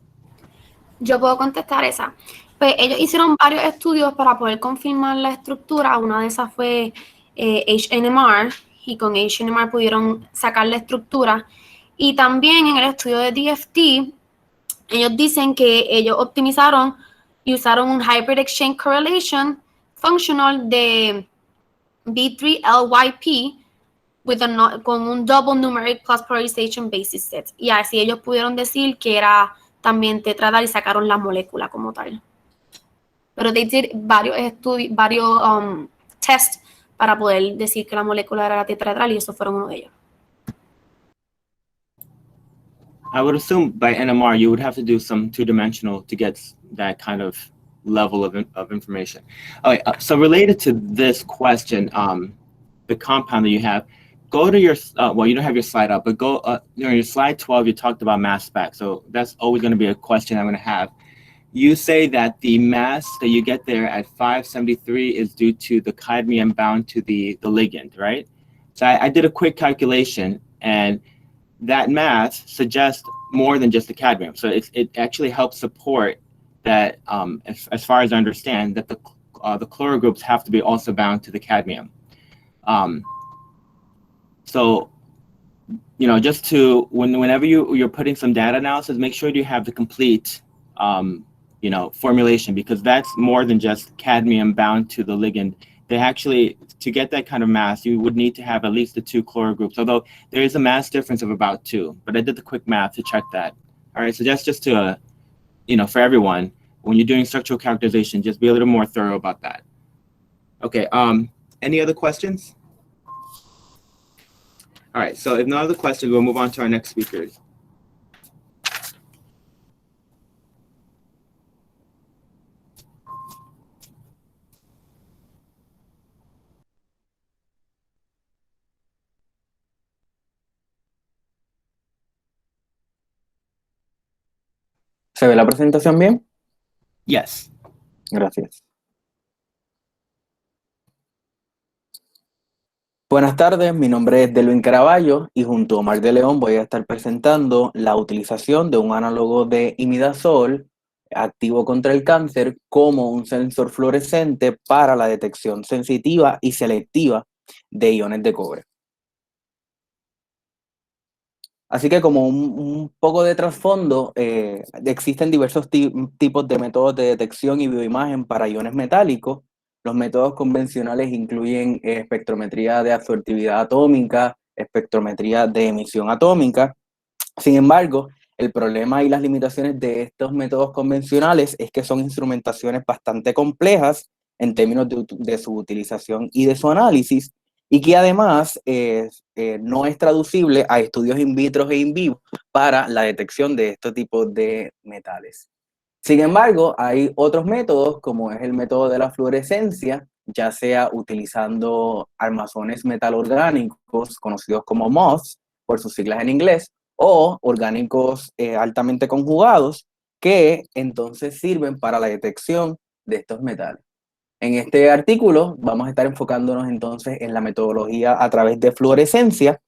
Speaker 4: Yo puedo contestar esa. Pues ellos hicieron varios estudios para poder confirmar la estructura. Una de esas fue HNMR, y con HNMR pudieron sacar la estructura. Y también en el estudio de DFT, ellos dicen que ellos optimizaron y usaron un Hybrid Exchange Correlation functional de B3LYP con un double numeric plus polarization basis set. Y así ellos pudieron decir que era también tetradal y sacaron la molécula como tal. Pero they did varios estudios, varios tests para poder decir que la molécula era tetradal y esos fueron uno de ellos.
Speaker 1: I would assume by NMR you would have to do some two-dimensional to get that kind of level of information. Okay, so related to this question, the compound that you have, go to your, well, you don't have your slide up, but go, your slide 12, you talked about mass spec. So that's always going to be a question I'm going to have. You say that the mass that you get there at 573 is due to the cadmium bound to the ligand, right? So I did a quick calculation, and that mass suggests more than just the cadmium. So it actually helps support that, as far as I understand, that the chloro groups have to be also bound to the cadmium. So, you know, just to, whenever you're putting some data analysis, make sure you have the complete, you know, formulation, because that's more than just cadmium bound to the ligand. They actually, to get that kind of mass, you would need to have at least the 2 chloro groups, although there is a mass difference of about 2, but I did the quick math to check that. All right, so that's just to, you know, for everyone, when you're doing structural characterization, just be a little more thorough about that. Okay, any other questions? All right, so if no other questions, we'll move on to our next speakers.
Speaker 6: ¿Se ve la presentación bien?
Speaker 1: Yes.
Speaker 6: Gracias. Buenas tardes, mi nombre es Delvin Caraballo y junto a Omar de León voy a estar presentando la utilización de un análogo de imidazol activo contra el cáncer, como un sensor fluorescente para la detección sensitiva y selectiva de iones de cobre. Así que como un poco de trasfondo, existen diversos tipos de métodos de detección y bioimagen para iones metálicos. Los métodos convencionales incluyen espectrometría de absortividad atómica, espectrometría de emisión atómica. Sin embargo, el problema y las limitaciones de estos métodos convencionales es que son instrumentaciones bastante complejas en términos de su utilización y de su análisis, y que además no es traducible a estudios in vitro e in vivo para la detección de este tipo de metales. Sin embargo, hay otros métodos, como es el método de la fluorescencia, ya sea utilizando armazones metalorgánicos conocidos como MOFs, por sus siglas en inglés, o orgánicos altamente conjugados, que entonces sirven para la detección de estos metales. En este artículo vamos a estar enfocándonos entonces en la metodología a través de fluorescencia,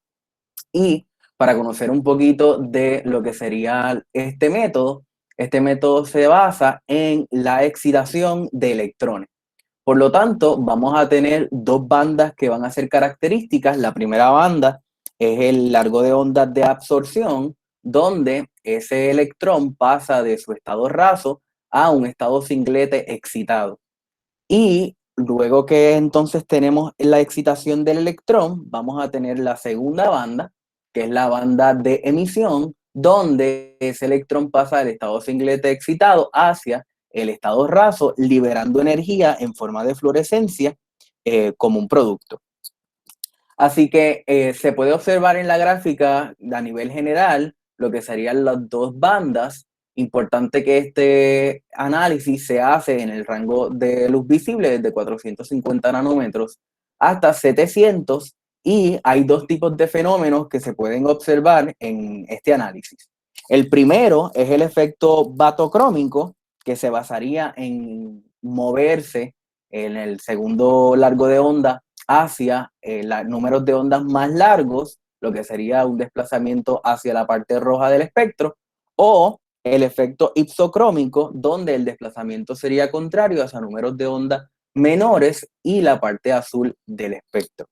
Speaker 6: y para conocer un poquito de lo que sería este método se basa en la excitación de electrones. Por lo tanto, vamos a tener dos bandas que van a ser características. La primera banda es el largo de onda de absorción, donde ese electrón pasa de su estado raso a un estado singlete excitado. Y luego que entonces tenemos la excitación del electrón, vamos a tener la segunda banda, que es la banda de emisión, donde ese electrón pasa del estado singlete excitado hacia el estado raso, liberando energía en forma de fluorescencia como un producto. Así que se puede observar en la gráfica a nivel general lo que serían las dos bandas. Importante que este análisis se hace en el rango de luz visible desde 450 nanómetros hasta 700, y hay dos tipos de fenómenos que se pueden observar en este análisis. El primero es el efecto batocrómico, que se basaría en moverse en el segundo largo de onda hacia números de ondas más largos, lo que sería un desplazamiento hacia la parte roja del espectro, o el efecto ipsocrómico, donde el desplazamiento sería contrario hacia números de onda menores y la parte azul del espectro.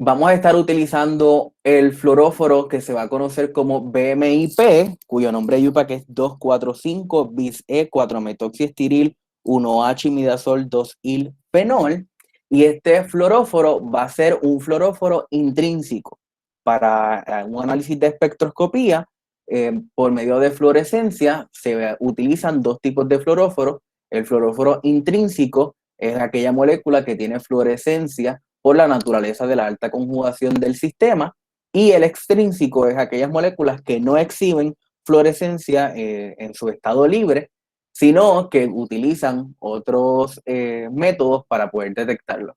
Speaker 6: Vamos a estar utilizando el fluoróforo que se va a conocer como BMIP, cuyo nombre IUPAC es 245 bis E 4-metoxiestiril 1H-imidazol 2-il-fenol, y este fluoróforo va a ser un fluoróforo intrínseco. Para un análisis de espectroscopía, por medio de fluorescencia, se utilizan dos tipos de fluoróforo. El fluoróforo intrínseco es aquella molécula que tiene fluorescencia por la naturaleza de la alta conjugación del sistema, y el extrínseco es aquellas moléculas que no exhiben fluorescencia en su estado libre, sino que utilizan otros métodos para poder detectarlo.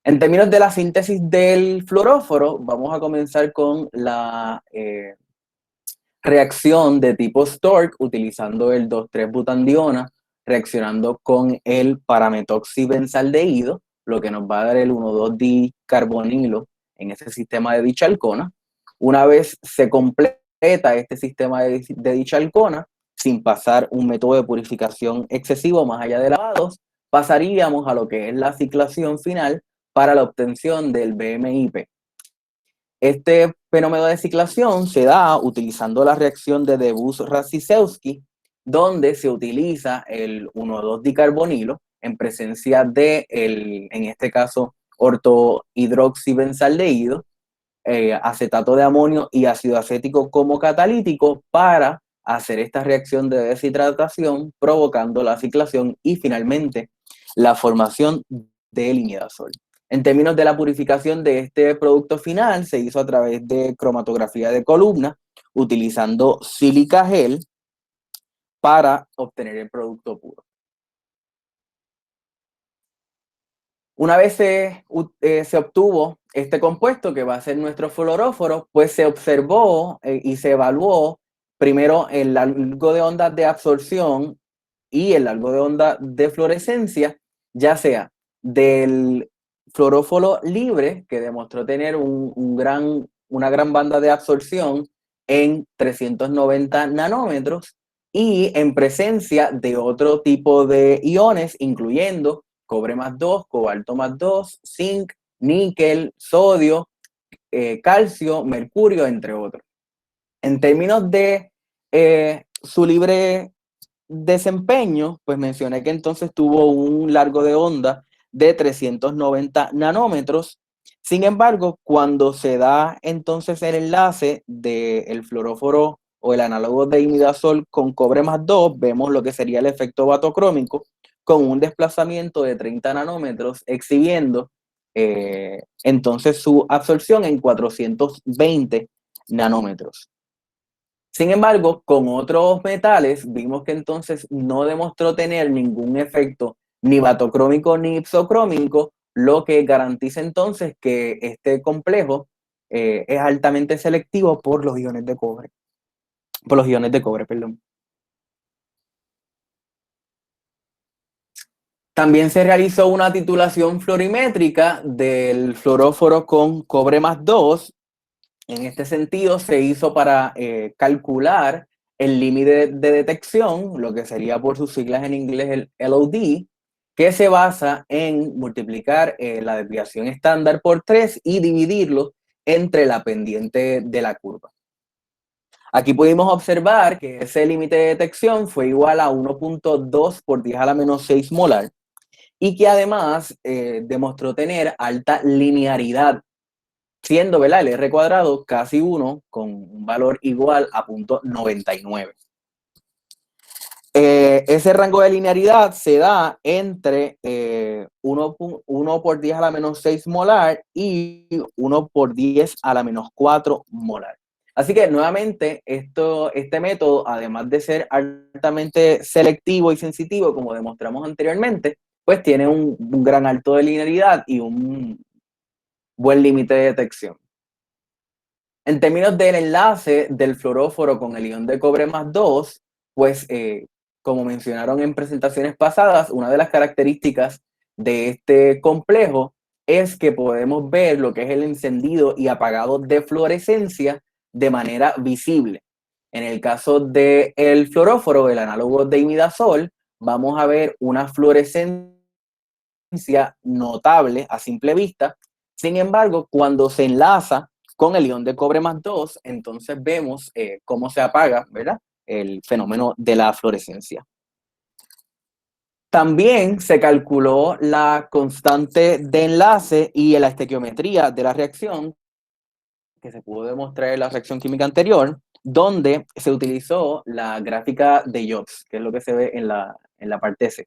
Speaker 6: En términos de la síntesis del fluoróforo, vamos a comenzar con la reacción de tipo Stork utilizando el 2,3-butandiona, reaccionando con el parametoxibenzaldehído, lo que nos va a dar el 1,2-dicarbonilo en ese sistema de dichalcona. Una vez se completa este sistema de dichalcona, sin pasar un método de purificación excesivo más allá de lavados, pasaríamos a lo que es la ciclación final para la obtención del BMIP. Este fenómeno de ciclación se da utilizando la reacción de Debus-Raciszewski, donde se utiliza el 1,2-dicarbonilo en presencia de, en este caso, ortohidroxibenzaldehído, acetato de amonio y ácido acético como catalítico para hacer esta reacción de deshidratación, provocando la ciclación y finalmente la formación del imidazol. En términos de la purificación de este producto final, se hizo a través de cromatografía de columna, utilizando sílica gel para obtener el producto puro. Una vez se obtuvo este compuesto, que va a ser nuestro fluoróforo, pues se observó y se evaluó primero el largo de onda de absorción y el largo de onda de fluorescencia, ya sea del fluoróforo libre, que demostró tener una gran banda de absorción en 390 nanómetros y en presencia de otro tipo de iones, incluyendo cobre +2, cobalto +2, zinc, níquel, sodio, calcio, mercurio, entre otros. En términos de su libre desempeño, pues mencioné que entonces tuvo un largo de onda de 390 nanómetros. Sin embargo, cuando se da entonces el enlace del fluoróforo o el análogo de imidazol con cobre +2, vemos lo que sería el efecto batocrómico con un desplazamiento de 30 nanómetros, exhibiendo entonces su absorción en 420 nanómetros. Sin embargo, con otros metales vimos que entonces no demostró tener ningún efecto ni batocrómico ni ipsocrómico, lo que garantiza entonces que este complejo es altamente selectivo por los iones de cobre. Perdón. También se realizó una titulación fluorimétrica del fluoróforo con cobre +2. En este sentido, se hizo para calcular el límite de detección, lo que sería por sus siglas en inglés el LOD, que se basa en multiplicar la desviación estándar por 3 y dividirlo entre la pendiente de la curva. Aquí pudimos observar que ese límite de detección fue igual a 1.2 por 10⁻⁶ molar y que además demostró tener alta linearidad, siendo, ¿verdad?, el R cuadrado casi 1 con un valor igual a 0.99. Ese rango de linearidad se da entre 1 por 10⁻⁶ molar y 1 por 10⁻⁴ molar. Así que nuevamente este método, además de ser altamente selectivo y sensitivo, como demostramos anteriormente, pues tiene un gran alto de linearidad y un buen límite de detección. En términos del enlace del fluoróforo con el ion de cobre +2, pues como mencionaron en presentaciones pasadas, una de las características de este complejo es que podemos ver lo que es el encendido y apagado de fluorescencia de manera visible. En el caso del fluoróforo, el análogo de imidazol, vamos a ver una fluorescencia notable a simple vista. Sin embargo, cuando se enlaza con el ion de cobre +2, entonces vemos cómo se apaga, ¿verdad?, el fenómeno de la fluorescencia. También se calculó la constante de enlace y la estequiometría de la reacción, que se pudo demostrar en la reacción química anterior, donde se utilizó la gráfica de Jobs, que es lo que se ve en la parte C.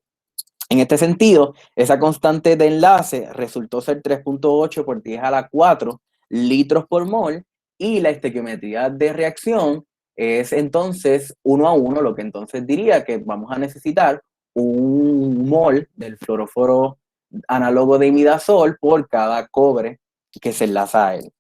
Speaker 6: En este sentido, esa constante de enlace resultó ser 3.8 por 10⁴ litros por mol, y la estequiometría de reacción es entonces 1 a 1, lo que entonces diría que vamos a necesitar un mol del fluoróforo análogo de imidazol por cada cobre que se enlaza a él.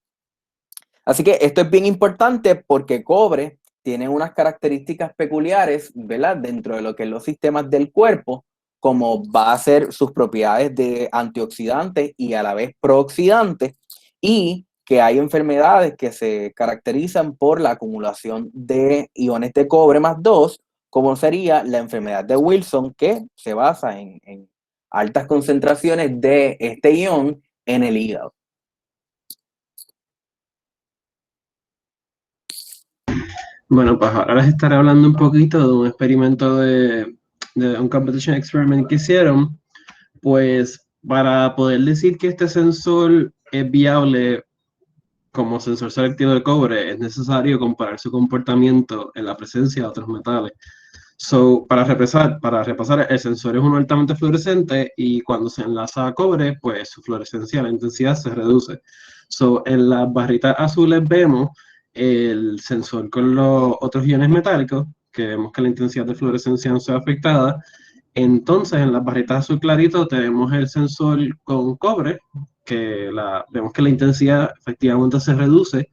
Speaker 6: Así que esto es bien importante porque cobre tiene unas características peculiares, ¿verdad?, dentro de lo que es los sistemas del cuerpo, como va a ser sus propiedades de antioxidante y a la vez prooxidante, y que hay enfermedades que se caracterizan por la acumulación de iones de cobre +2, como sería la enfermedad de Wilson, que se basa en altas concentraciones de este ion en el hígado.
Speaker 7: Bueno, pues ahora les estaré hablando un poquito de un experimento de un competition experiment que hicieron. Pues para poder decir que este sensor es viable como sensor selectivo de cobre, es necesario comparar su comportamiento en la presencia de otros metales. Para repasar, el sensor es uno altamente fluorescente y cuando se enlaza a cobre, pues su fluorescencia, la intensidad se reduce. En las barritas azules vemos el sensor con los otros iones metálicos, que vemos que la intensidad de fluorescencia no se ve afectada. Entonces, en las barritas azul clarito tenemos el sensor con cobre, que vemos que la intensidad efectivamente se reduce,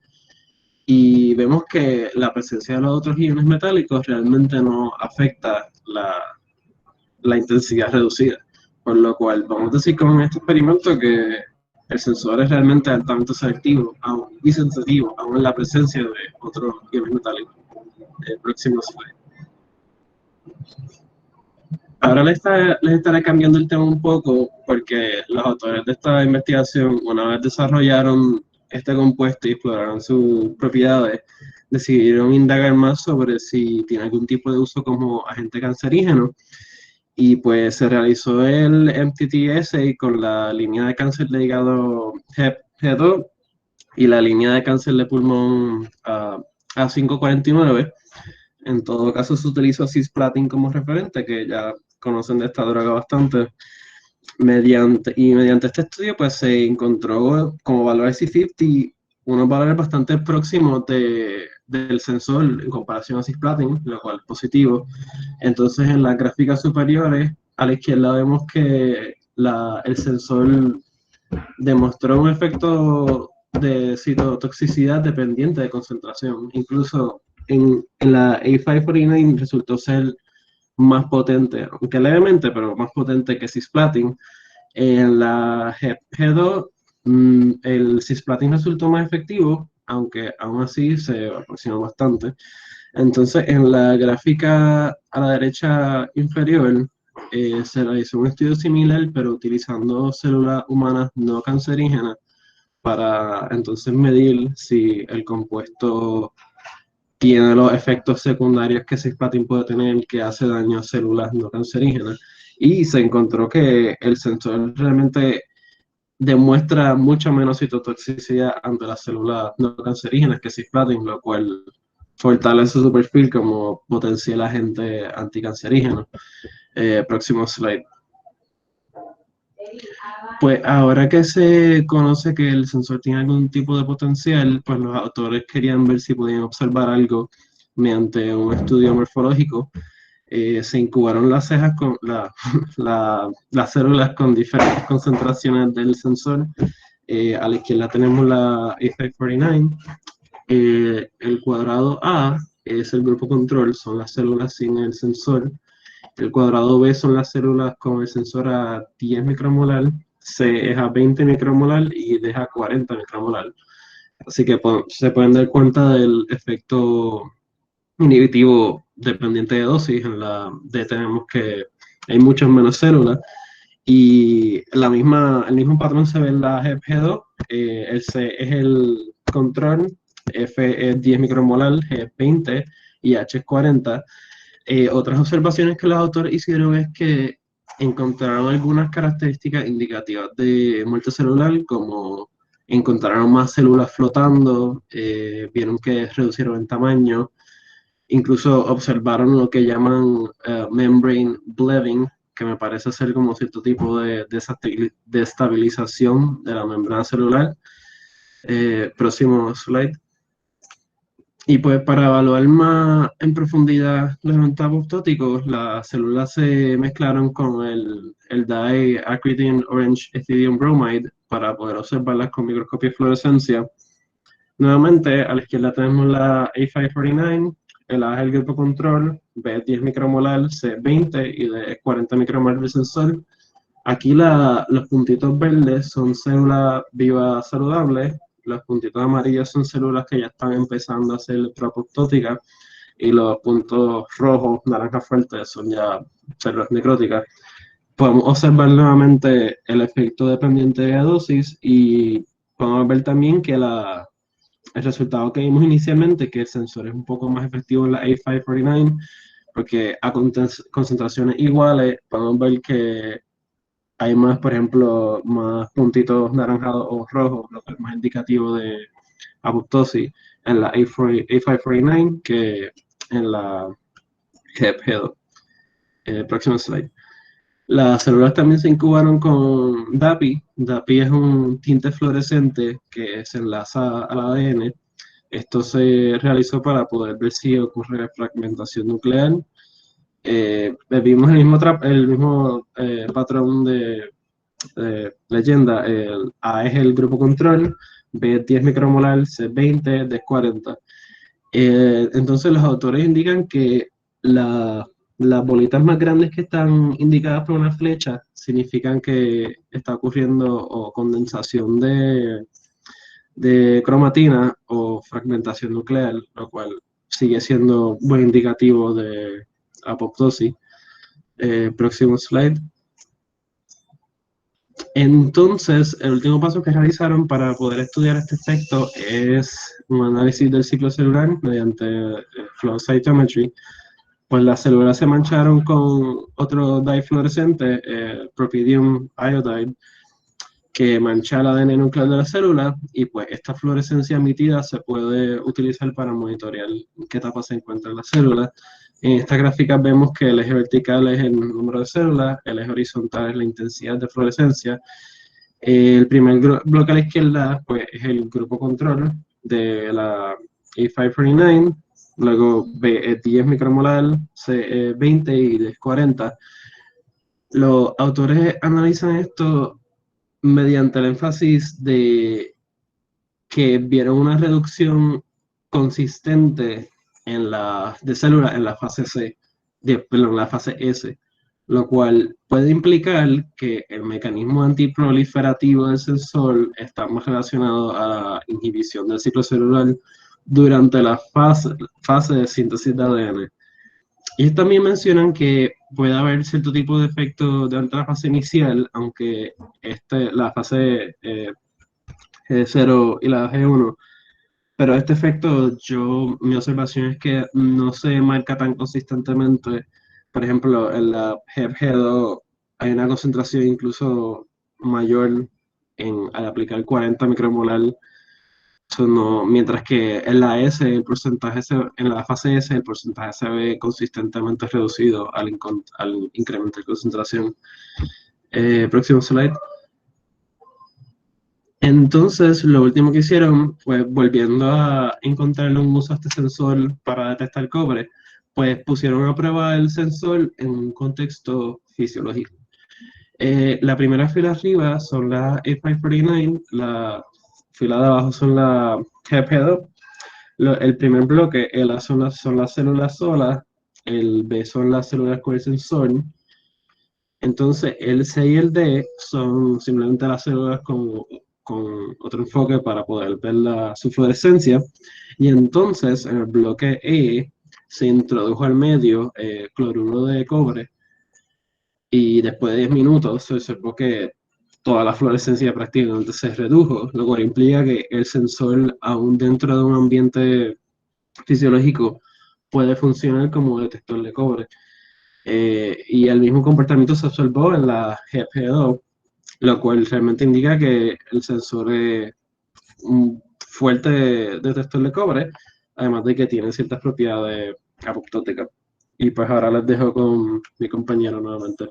Speaker 7: y vemos que la presencia de los otros iones metálicos realmente no afecta la intensidad reducida. Por lo cual, vamos a decir con este experimento que el sensor es realmente altamente selectivo y sensitivo, aún en la presencia de otros iones metálicos. El próximo slide. Ahora les estaré cambiando el tema un poco porque los autores de esta investigación, una vez desarrollaron este compuesto y exploraron sus propiedades, decidieron indagar más sobre si tiene algún tipo de uso como agente cancerígeno. Y pues se realizó el MTTS con la línea de cáncer de hígado G2 y la línea de cáncer de pulmón A549. En todo caso se utilizó cisplatin como referente, que ya conocen de esta droga bastante. Mediante este estudio pues se encontró como valores C50 unos valores bastante próximos del sensor en comparación a cisplatin, lo cual es positivo. Entonces en las gráficas superiores a la izquierda vemos que el sensor demostró un efecto de citotoxicidad dependiente de concentración. Incluso en la A549 resultó ser más potente, aunque levemente, pero más potente que cisplatin. En la G2, el cisplatin resultó más efectivo, aunque aún así se aproximó bastante. Entonces, en la gráfica a la derecha inferior, se realizó un estudio similar, pero utilizando células humanas no cancerígenas para entonces medir si el compuesto tiene los efectos secundarios que cisplatin puede tener, que hace daño a células no cancerígenas. Y se encontró que el sensor realmente demuestra mucho menos citotoxicidad ante las células no cancerígenas que cisplatin, lo cual fortalece su perfil como potencial agente anticancerígeno. Próximo slide. Pues ahora que se conoce que el sensor tiene algún tipo de potencial, pues los autores querían ver si podían observar algo mediante un estudio morfológico. Se incubaron las cejas con las células con diferentes concentraciones del sensor. A la izquierda tenemos la A549. El cuadrado A es el grupo control, son las células sin el sensor. El cuadrado B son las células con el sensor a 10 micromolar, C es a 20 micromolar y D es a 40 micromolar. Así que se pueden dar cuenta del efecto inhibitivo dependiente de dosis. En la D tenemos que hay muchas menos células y el mismo patrón se ve en la G2. El C es el control, F es 10 micromolar, G es 20 y H es 40. Otras observaciones que los autores hicieron es que encontraron algunas características indicativas de muerte celular, como encontraron más células flotando, vieron que reducieron en tamaño, incluso observaron lo que llaman membrane bleeding, que me parece ser como cierto tipo de estabilización de la membrana celular. Próximo slide. Y pues para evaluar más en profundidad los apoptóticos, las células se mezclaron con el diacridine orange ethidium bromide para poder observarlas con microscopio de fluorescencia. Nuevamente, a la izquierda tenemos la A549, el A es el grupo control, B es 10 micromolar, C es 20 y D es 40 micromolar del sensor. Aquí los puntitos verdes son células vivas saludables. Los puntitos amarillos son células que ya están empezando a ser apoptóticas y los puntos rojos, naranja fuertes, son ya células necróticas. Podemos observar nuevamente el efecto dependiente de la dosis y podemos ver también que el resultado que vimos inicialmente, que el sensor es un poco más efectivo en la A549, porque a concentraciones iguales podemos ver que hay más, por ejemplo, más puntitos naranjados o rojos, lo que es más indicativo de apoptosis en la A549 que en la G2. Próximo slide. Las células también se incubaron con DAPI. DAPI es un tinte fluorescente que se enlaza al ADN. Esto se realizó para poder ver si ocurre fragmentación nuclear. Vimos el mismo patrón de leyenda. El A es el grupo control, B es 10 micromolar, C es 20, D es 40. Entonces los autores indican que las bolitas más grandes que están indicadas por una flecha significan que está ocurriendo o condensación de cromatina o fragmentación nuclear, lo cual sigue siendo buen indicativo de apoptosis. Próximo slide. Entonces, el último paso que realizaron para poder estudiar este efecto es un análisis del ciclo celular mediante flow cytometry. Pues las células se mancharon con otro dye fluorescente, Propidium iodide, que mancha el ADN nuclear de la célula, y pues esta fluorescencia emitida se puede utilizar para monitorear en qué etapa se encuentra la célula. En esta gráfica vemos que el eje vertical es el número de células, el eje horizontal es la intensidad de fluorescencia. El primer bloque a la izquierda pues, es el grupo control de la A549, luego B es 10 micromolar, C es 20 y D es 40. Los autores analizan esto mediante el énfasis de que vieron una reducción consistente de células en la fase la fase S, lo cual puede implicar que el mecanismo antiproliferativo del sensor está más relacionado a la inhibición del ciclo celular durante la fase de síntesis de ADN. Y también mencionan que puede haber cierto tipo de efecto durante la fase inicial, aunque la fase G0 y la G1, pero este efecto, mi observación es que no se marca tan consistentemente. Por ejemplo, en la G2 hay una concentración incluso mayor al aplicar 40 micromolar. Mientras que en la en la fase S, el porcentaje se ve consistentemente reducido al incremento de concentración. Próximo slide. Entonces, lo último que hicieron, pues volviendo a encontrarle un uso a este sensor para detectar cobre, pues pusieron a prueba el sensor en un contexto fisiológico. La primera fila arriba son las A549, la fila de abajo son las GP2. El primer bloque, el A son las células solas, el B son las células con el sensor. Entonces, el C y el D son simplemente las células con otro enfoque para poder ver su fluorescencia. Y entonces, en el bloque E se introdujo al medio cloruro de cobre, y después de 10 minutos se observó que toda la fluorescencia prácticamente se redujo, lo cual implica que el sensor, aún dentro de un ambiente fisiológico, puede funcionar como detector de cobre. Y el mismo comportamiento se observó en la GP2, lo cual realmente indica que el sensor es un fuerte detector de cobre, además de que tiene ciertas propiedades apoptóticas. Y pues ahora les dejo con mi compañero nuevamente.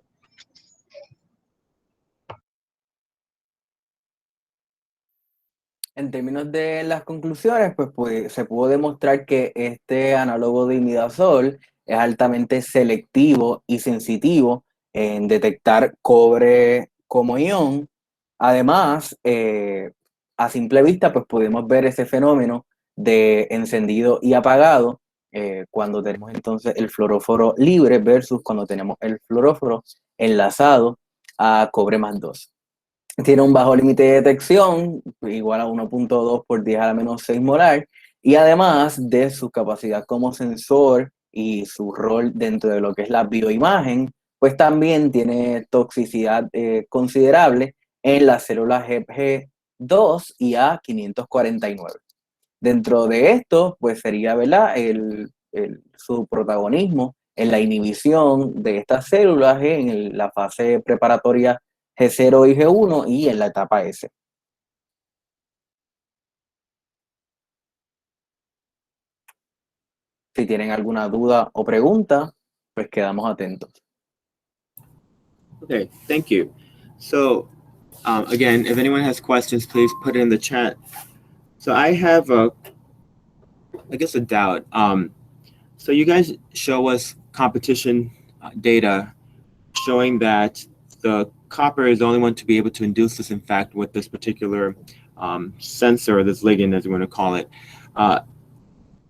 Speaker 6: En términos de las conclusiones, pues se pudo demostrar que este análogo de imidazol es altamente selectivo y sensitivo en detectar cobre como ion. Además, a simple vista, pues podemos ver ese fenómeno de encendido y apagado cuando tenemos entonces el fluoróforo libre versus cuando tenemos el fluoróforo enlazado a cobre más 2. Tiene un bajo límite de detección, igual a 1.2 por 10 a la menos 6 molar, y además de su capacidad como sensor y su rol dentro de lo que es la bioimagen, pues también tiene toxicidad considerable en las células G2 y A549. Dentro de esto, pues sería, ¿verdad?, su protagonismo en la inhibición de estas células en la fase preparatoria G0 y G1 y en la etapa S. Si tienen alguna duda o pregunta, pues quedamos atentos.
Speaker 1: Okay, thank you. So, again, if anyone has questions, please put it in the chat. So I have a doubt. So you guys show us competition data showing that the copper is the only one to be able to induce this, in fact, with this particular sensor, this ligand, as we want to call it.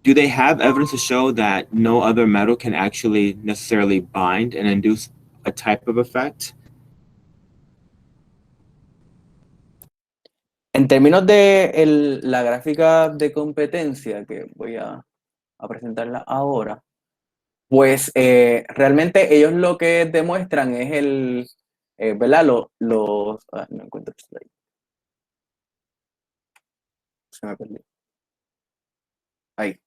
Speaker 1: Do they have evidence to show that no other metal can actually necessarily bind and induce a type of effect?
Speaker 6: En términos de la gráfica de competencia, que voy a presentarla ahora, pues realmente ellos lo que demuestran es ¿verdad? No encuentro el slide. Se me perdió. Ahí.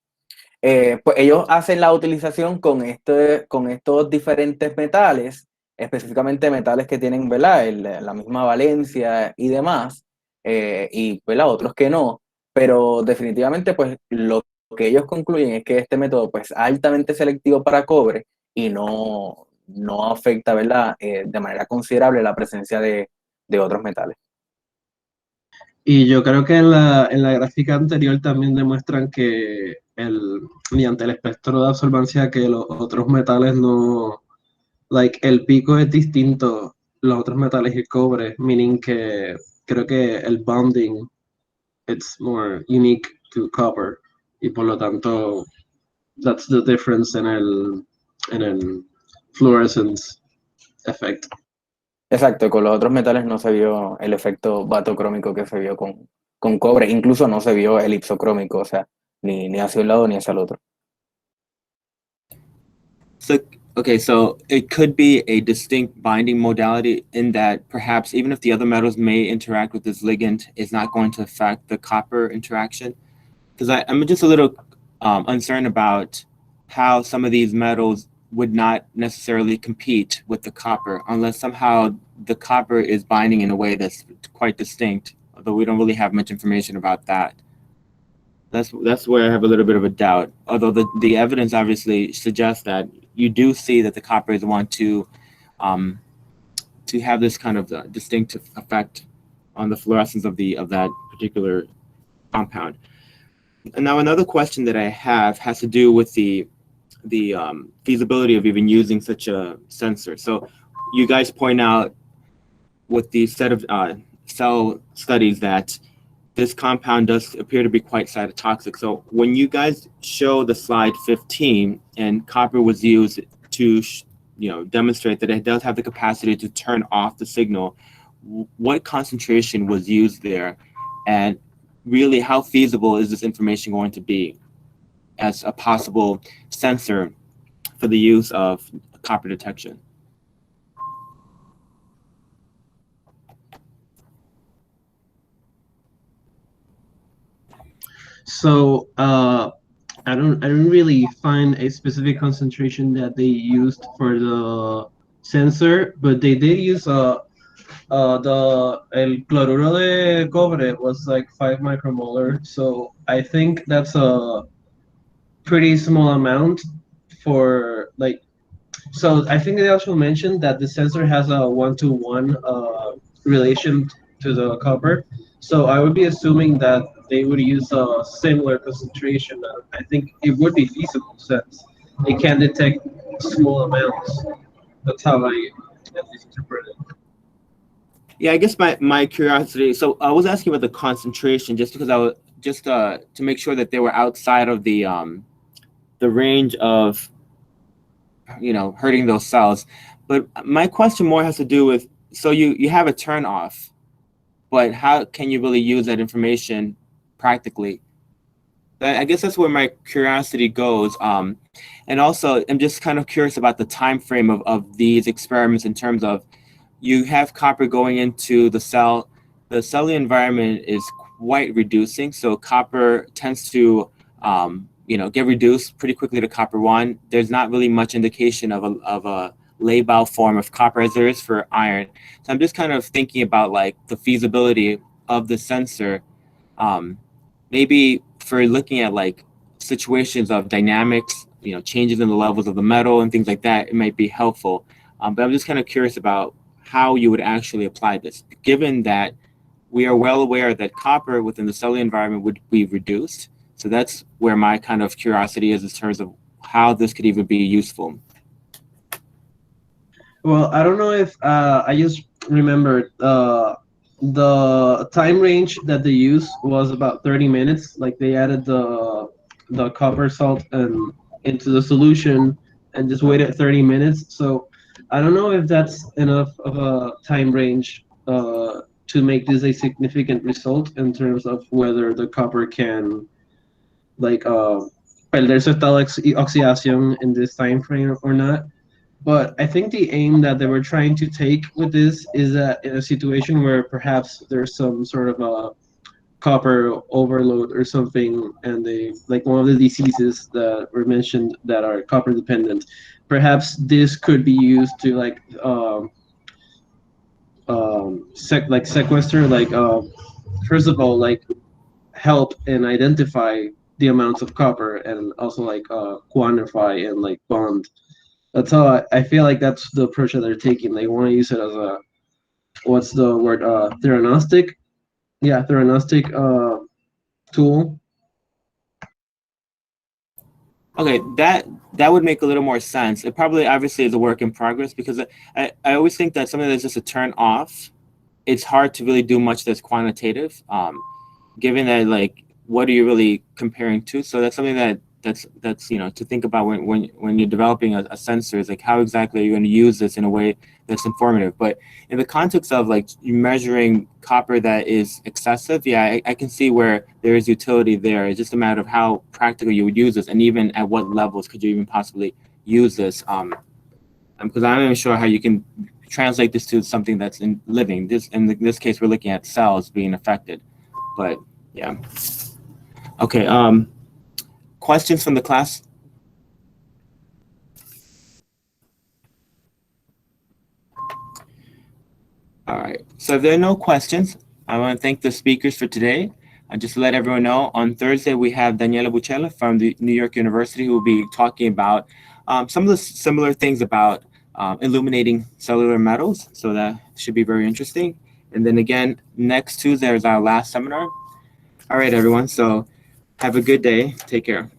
Speaker 6: Pues ellos hacen la utilización con estos diferentes metales, específicamente metales que tienen, ¿verdad? La misma valencia y demás, y, ¿verdad? Otros que no, pero definitivamente pues lo que ellos concluyen es que este método pues altamente selectivo para cobre y no afecta, ¿verdad? De manera considerable la presencia de otros metales.
Speaker 7: Y yo creo que en la gráfica anterior también demuestran que mediante el espectro de absorbancia que los otros metales no, like, el pico es distinto, los otros metales y el cobre, meaning que creo que el bonding it's more unique to copper y por lo tanto that's the difference en el fluorescence effect.
Speaker 6: Exacto, con los otros metales no se vio el efecto batocrómico que se vio con cobre, incluso no se vio el ipsocrómico, o sea, ni hacia un lado ni hacia el otro.
Speaker 1: So, okay, so it could be a distinct binding modality in that perhaps even if the other metals may interact with this ligand, it's not going to affect the copper interaction. Because I'm just a little uncertain about how some of these metals would not necessarily compete with the copper unless somehow the copper is binding in a way that's quite distinct, although we don't really have much information about that. That's where I have a little bit of a doubt, although the evidence obviously suggests that you do see that the copper is the one to have this kind of distinctive effect on the fluorescence of that particular compound. And now another question that I have has to do with the feasibility of even using such a sensor. So you guys point out with the set of cell studies that this compound does appear to be quite cytotoxic. So when you guys show the slide 15 and copper was used to demonstrate that it does have the capacity to turn off the signal, what concentration was used there? And really, how feasible is this information going to be as a possible sensor for the use of copper detection?
Speaker 7: So I don't really find a specific concentration that they used for the sensor, but they did use el cloruro de cobre was like 5 micromolar, so I think that's a pretty small amount for like. So I think they also mentioned that the sensor has a 1-to-1 relation to the copper. So I would be assuming that they would use a similar concentration. I think it would be feasible since it can detect small amounts. That's how I at least interpret it.
Speaker 1: Yeah, I guess my curiosity. So I was asking about the concentration, just because I was just to make sure that they were outside of the range of hurting those cells. But my question more has to do with, so you have a turn off, but how can you really use that information practically? I guess that's where my curiosity goes. And also, I'm just kind of curious about the time frame of these experiments in terms of, you have copper going into the cell. The cellular environment is quite reducing, so copper tends to get reduced pretty quickly to copper 1. There's not really much indication of a labile form of copper as there is for iron. So I'm just kind of thinking about like the feasibility of the sensor, maybe for looking at like situations of dynamics, changes in the levels of the metal and things like that. It might be helpful, but I'm just kind of curious about how you would actually apply this, given that we are well aware that copper within the cellular environment would be reduced. So that's where my kind of curiosity is in terms of how this could even be useful.
Speaker 7: Well, I don't know if I just remembered the time range that they used was about 30 minutes. Like they added the copper salt into the solution and just waited 30 minutes. So I don't know if that's enough of a time range to to make this a significant result in terms of whether the copper can perder su estado de oxidación in this time frame or not. But I think the aim that they were trying to take with this is that in a situation where perhaps there's some sort of a copper overload or something, and they like one of the diseases that were mentioned that are copper dependent, perhaps this could be used to sequester, first of all, help and identify the amounts of copper, and also quantify and bond. That's how I feel like that's the approach that they're taking. They want to use it as a, what's the word, theranostic? Yeah, theranostic tool.
Speaker 1: Okay, that would make a little more sense. It probably obviously is a work in progress, because I always think that something that's just a turn off, it's hard to really do much that's quantitative, given that what are you really comparing to? So that's something that's to think about when you're developing a sensor, is how exactly are you going to use this in a way that's informative. But in the context of you measuring copper that is excessive, yeah, I can see where there is utility there. It's just a matter of how practical you would use this, and even at what levels could you even possibly use this, because I'm not even sure how you can translate this to something that's in living. In this case, we're looking at cells being affected. But yeah. Okay, questions from the class? All right, so if there are no questions, I want to thank the speakers for today. Just to let everyone know, on Thursday, we have Daniela Buchela from the New York University, who will be talking about some of the similar things about illuminating cellular metals. So that should be very interesting. And then again, next Tuesday is our last seminar. All right, everyone, so have a good day. Take care.